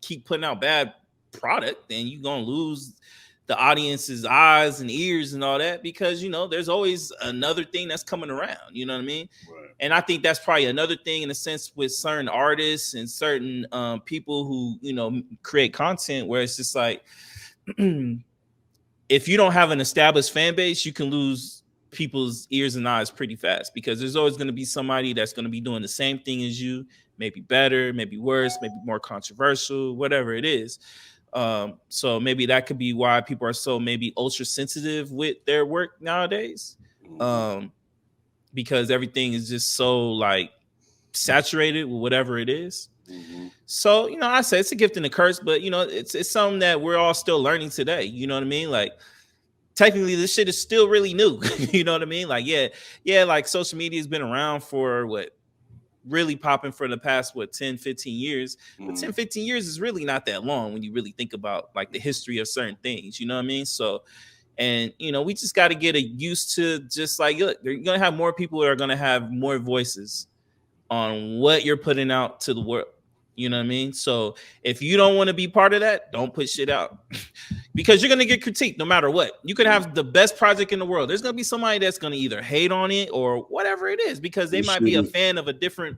keep putting out bad product, then you're gonna lose the audience's eyes and ears and all that, because there's always another thing that's coming around. You know what I mean? Right. And I think that's probably another thing in a sense with certain artists and certain people who create content, where it's just like if you don't have an established fan base, you can lose people's ears and eyes pretty fast, because there's always going to be somebody that's going to be doing the same thing as you, maybe better, maybe worse, maybe more controversial, whatever it is. So maybe that could be why people are so maybe ultra sensitive with their work nowadays, because everything is just so like saturated with whatever it is. So I say it's a gift and a curse, but it's something that we're all still learning today. You know what I mean? Like, technically this shit is still really new. You know what I mean? Like, yeah, like social media has been around for really popping for the past 10-15 years, but 10-15 years is really not that long when you really think about like the history of certain things. You know what I mean? So, and we just got to get used to just like, look, you're gonna have more people that are gonna have more voices on what you're putting out to the world. You know what I mean? So if you don't want to be part of that, don't put shit out because you're going to get critiqued no matter what. You could have the best project in the world. There's going to be somebody that's going to either hate on it or whatever it is, because they might be a fan of a different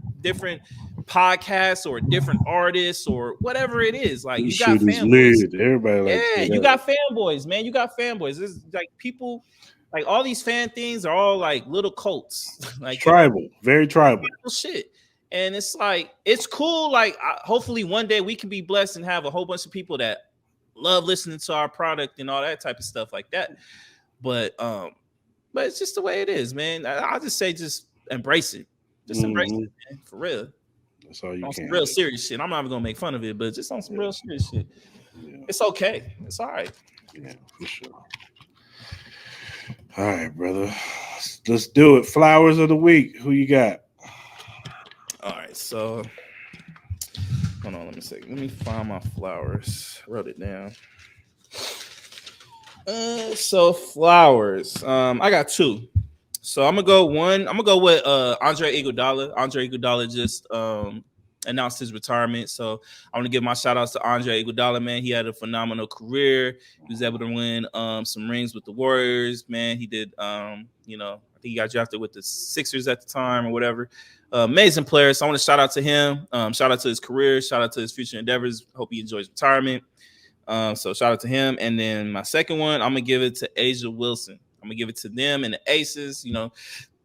podcast or different artists or whatever it is. Like, you got fanboys. Everybody you got fanboys, man. You got fanboys. It's like people, like all these fan things are all like little cults. Like tribal, very tribal shit. And it's like, it's cool. Like, hopefully one day we can be blessed and have a whole bunch of people that love listening to our product and all that type of stuff like that. But it's just the way it is, man. I'll just say, just embrace it. Just embrace it, man. For real. That's all you on can. Some real serious shit. I'm not even gonna make fun of it, but just on some real serious shit. Yeah. It's okay. It's all right. Yeah, for sure. All right, brother. Let's do it. Flowers of the week. Who you got? All right, so hold on, let me find my flowers. I wrote it down. So flowers. I got two. So I'm gonna go with Andre Iguodala. Andre Iguodala just announced his retirement. So I want to give my shout outs to Andre Iguodala, man. He had a phenomenal career. He was able to win some rings with the Warriors, man. He did I think he got drafted with the Sixers at the time or whatever. Amazing player. So I want to shout out to him. Shout out to his career. Shout out to his future endeavors. Hope he enjoys retirement. So shout out to him. And then my second one, I'm gonna give it to A'ja Wilson. I'm gonna give it to them and the Aces.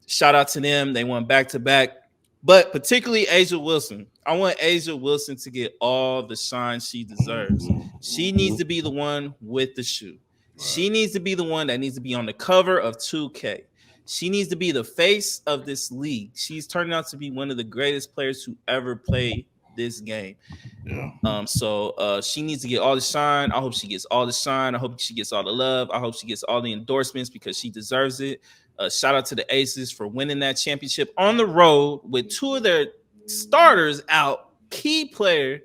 Shout out to them. They won back-to-back. But particularly A'ja Wilson. I want A'ja Wilson to get all the shine she deserves. She needs to be the one with the shoe. She needs to be the one that needs to be on the cover of 2K. She needs to be the face of this league. She's turning out to be one of the greatest players who ever played this game. Yeah. So she needs to get all the shine. I hope she gets all the shine. I hope she gets all the love. I hope she gets all the endorsements because she deserves it. Shout out to the Aces for winning that championship on the road with two of their starters out, key player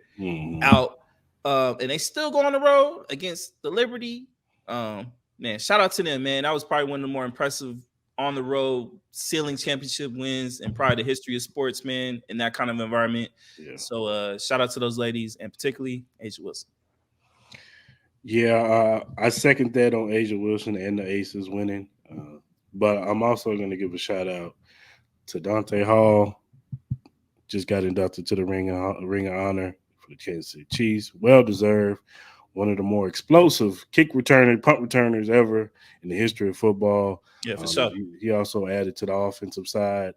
out, and they still go on the road against the Liberty. Man, shout out to them, man. That was probably one of the more impressive on the road ceiling championship wins in probably the history of sports, man, in that kind of environment. Yeah. So shout out to those ladies, and particularly A'ja Wilson. Yeah, I second that on A'ja Wilson and the Aces winning. But I'm also going to give a shout out to Dante Hall. Just got inducted to the Ring of Honor for the Kansas City Chiefs. Well deserved. One of the more explosive kick returners, punt returners ever in the history of football. Yeah, for sure. He also added to the offensive side.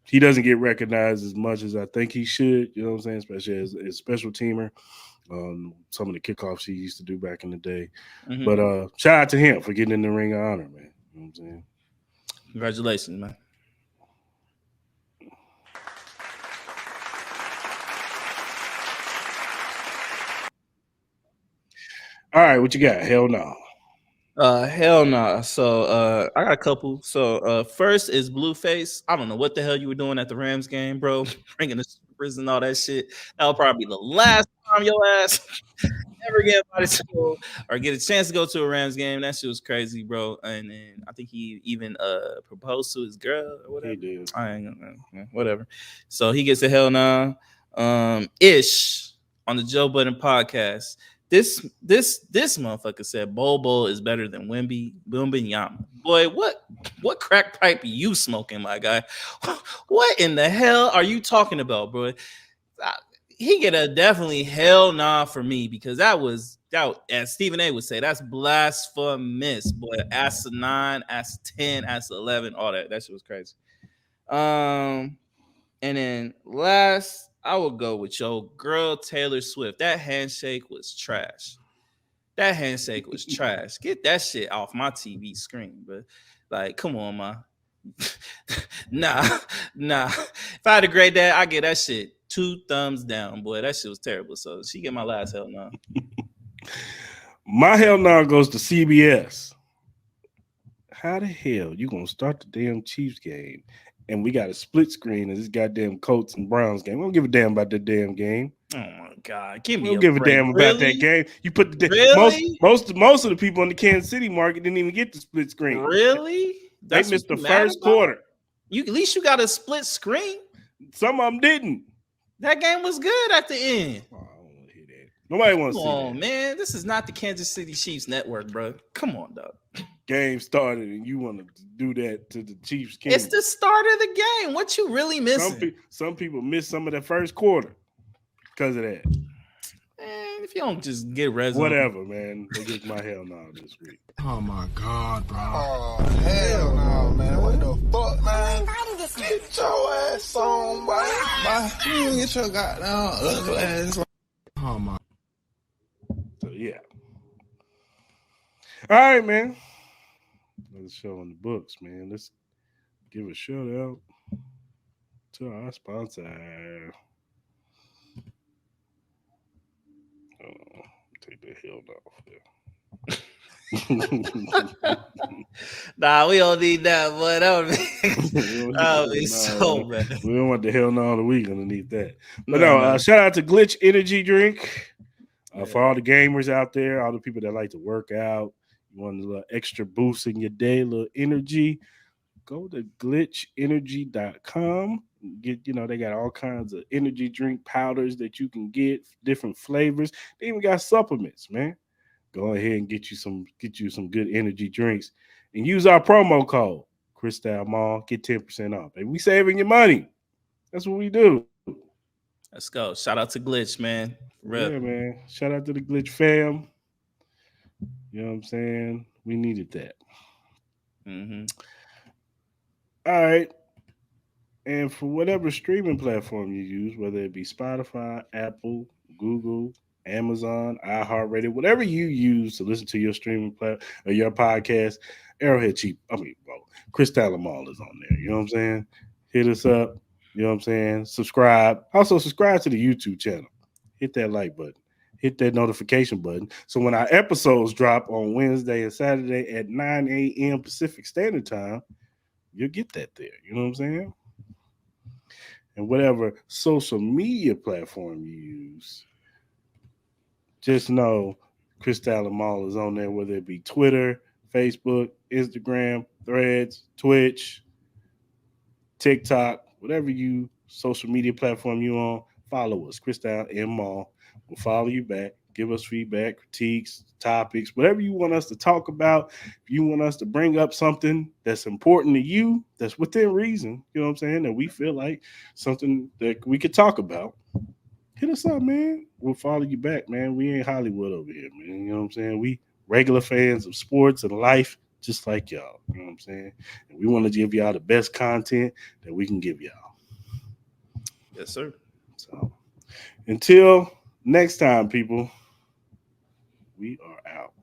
He doesn't get recognized as much as I think he should, you know what I'm saying, especially as a special teamer. Some of the kickoffs he used to do back in the day. Mm-hmm. But shout out to him for getting in the Ring of Honor, man. You know what I'm saying? Congratulations, man. All right, what you got? Hell no. Hell nah. So I got a couple. So first is Blueface. I don't know what the hell you were doing at the Rams game, bro. Bringing the strippers and all that shit. That'll probably be the last time your ass ever get invited to go or get a chance to go to a Rams game. That shit was crazy, bro. And then I think he even proposed to his girl or He whatever. did. I ain't gonna whatever. So he gets a hell nah. Ish on the Joe Budden podcast. This motherfucker said Bobo is better than Wimby. Boy, what crack pipe you smoking, my guy? What in the hell are you talking about, bro? He get a definitely hell nah for me because that as Stephen A would say, that's blasphemous, boy. Asinine, as 10, as 11, all that. That shit was crazy. And then last, I will go with your girl Taylor Swift. That handshake was trash. That handshake was trash. Get that shit off my TV screen, but like, come on, ma. nah, nah. If I had a great dad, I get that shit 2 thumbs down, boy. That shit was terrible. So she get my last hell no. My hell no goes to CBS. How the hell you gonna start the damn Chiefs game and we got a split screen of this goddamn Colts and Browns game? We don't give a damn about that damn game. Oh my god, give We me don't a give a break. damn about that Really? game. You put the Really? most of the people in the Kansas City market didn't even get the split screen. Really? They That's what missed the you mad first about? quarter. You at least you got a split screen. Some of them didn't. That game was good at the end. Oh, I don't want to hear that. Nobody wants Come to see on, that. man. This is not the Kansas City Chiefs network, bro. Come on, dog. Game started and you want to do that to the Chiefs. It's the start of the game. What you really missing? Some people missed some of the first quarter because of that. Man, if you don't just get res on. Whatever, man. They get my hell no this week. Oh my God, bro. Oh, hell no, man. What the fuck, man? Get your ass on, boy. You get your goddamn ugly ass on. Oh my. So, yeah. All right, man. Another show in the books, man. Let's give a shout out to our sponsor. Oh, take the hell off there. Nah, we don't need that, boy. That would be so bad. We don't want the hell no all the week underneath that. But no. Shout out to Glitch Energy Drink. For all the gamers out there, all the people that like to work out, you want a little extra boost in your day, a little energy, go to glitchenergy.com. They got all kinds of energy drink powders that you can get, different flavors. They even got supplements, man. Go ahead and get you some good energy drinks and use our promo code Cristal Mall. Get 10% off. Baby, we saving your money. That's what we do. Let's go. Shout out to Glitch, man. Yeah, man. Shout out to the Glitch fam. You know what I'm saying? We needed that. Mm-hmm. All right. And for whatever streaming platform you use, whether it be Spotify, Apple, Google, Amazon, iHeartRadio, whatever you use to listen to your streaming or your podcast, Cristal Mall is on there. You know what I'm saying? Hit us up. You know what I'm saying? Subscribe. Also, subscribe to the YouTube channel. Hit that like button. Hit that notification button. So when our episodes drop on Wednesday and Saturday at 9 a.m. Pacific Standard Time, you'll get that there. You know what I'm saying? And whatever social media platform you use, just know Cristal Mall is on there, whether it be Twitter, Facebook, Instagram, Threads, Twitch, TikTok, whatever social media platform you on, follow us, Cristal M Mall. We'll follow you back. Give us feedback, critiques, topics, whatever you want us to talk about. If you want us to bring up something that's important to you, that's within reason, you know what I'm saying, that we feel like something that we could talk about, hit us up, man. We'll follow you back, man. We ain't Hollywood over here, man. You know what I'm saying? We regular fans of sports and life, just like y'all. You know what I'm saying? And we want to give y'all the best content that we can give y'all. Yes, sir. So until next time, people, we are out.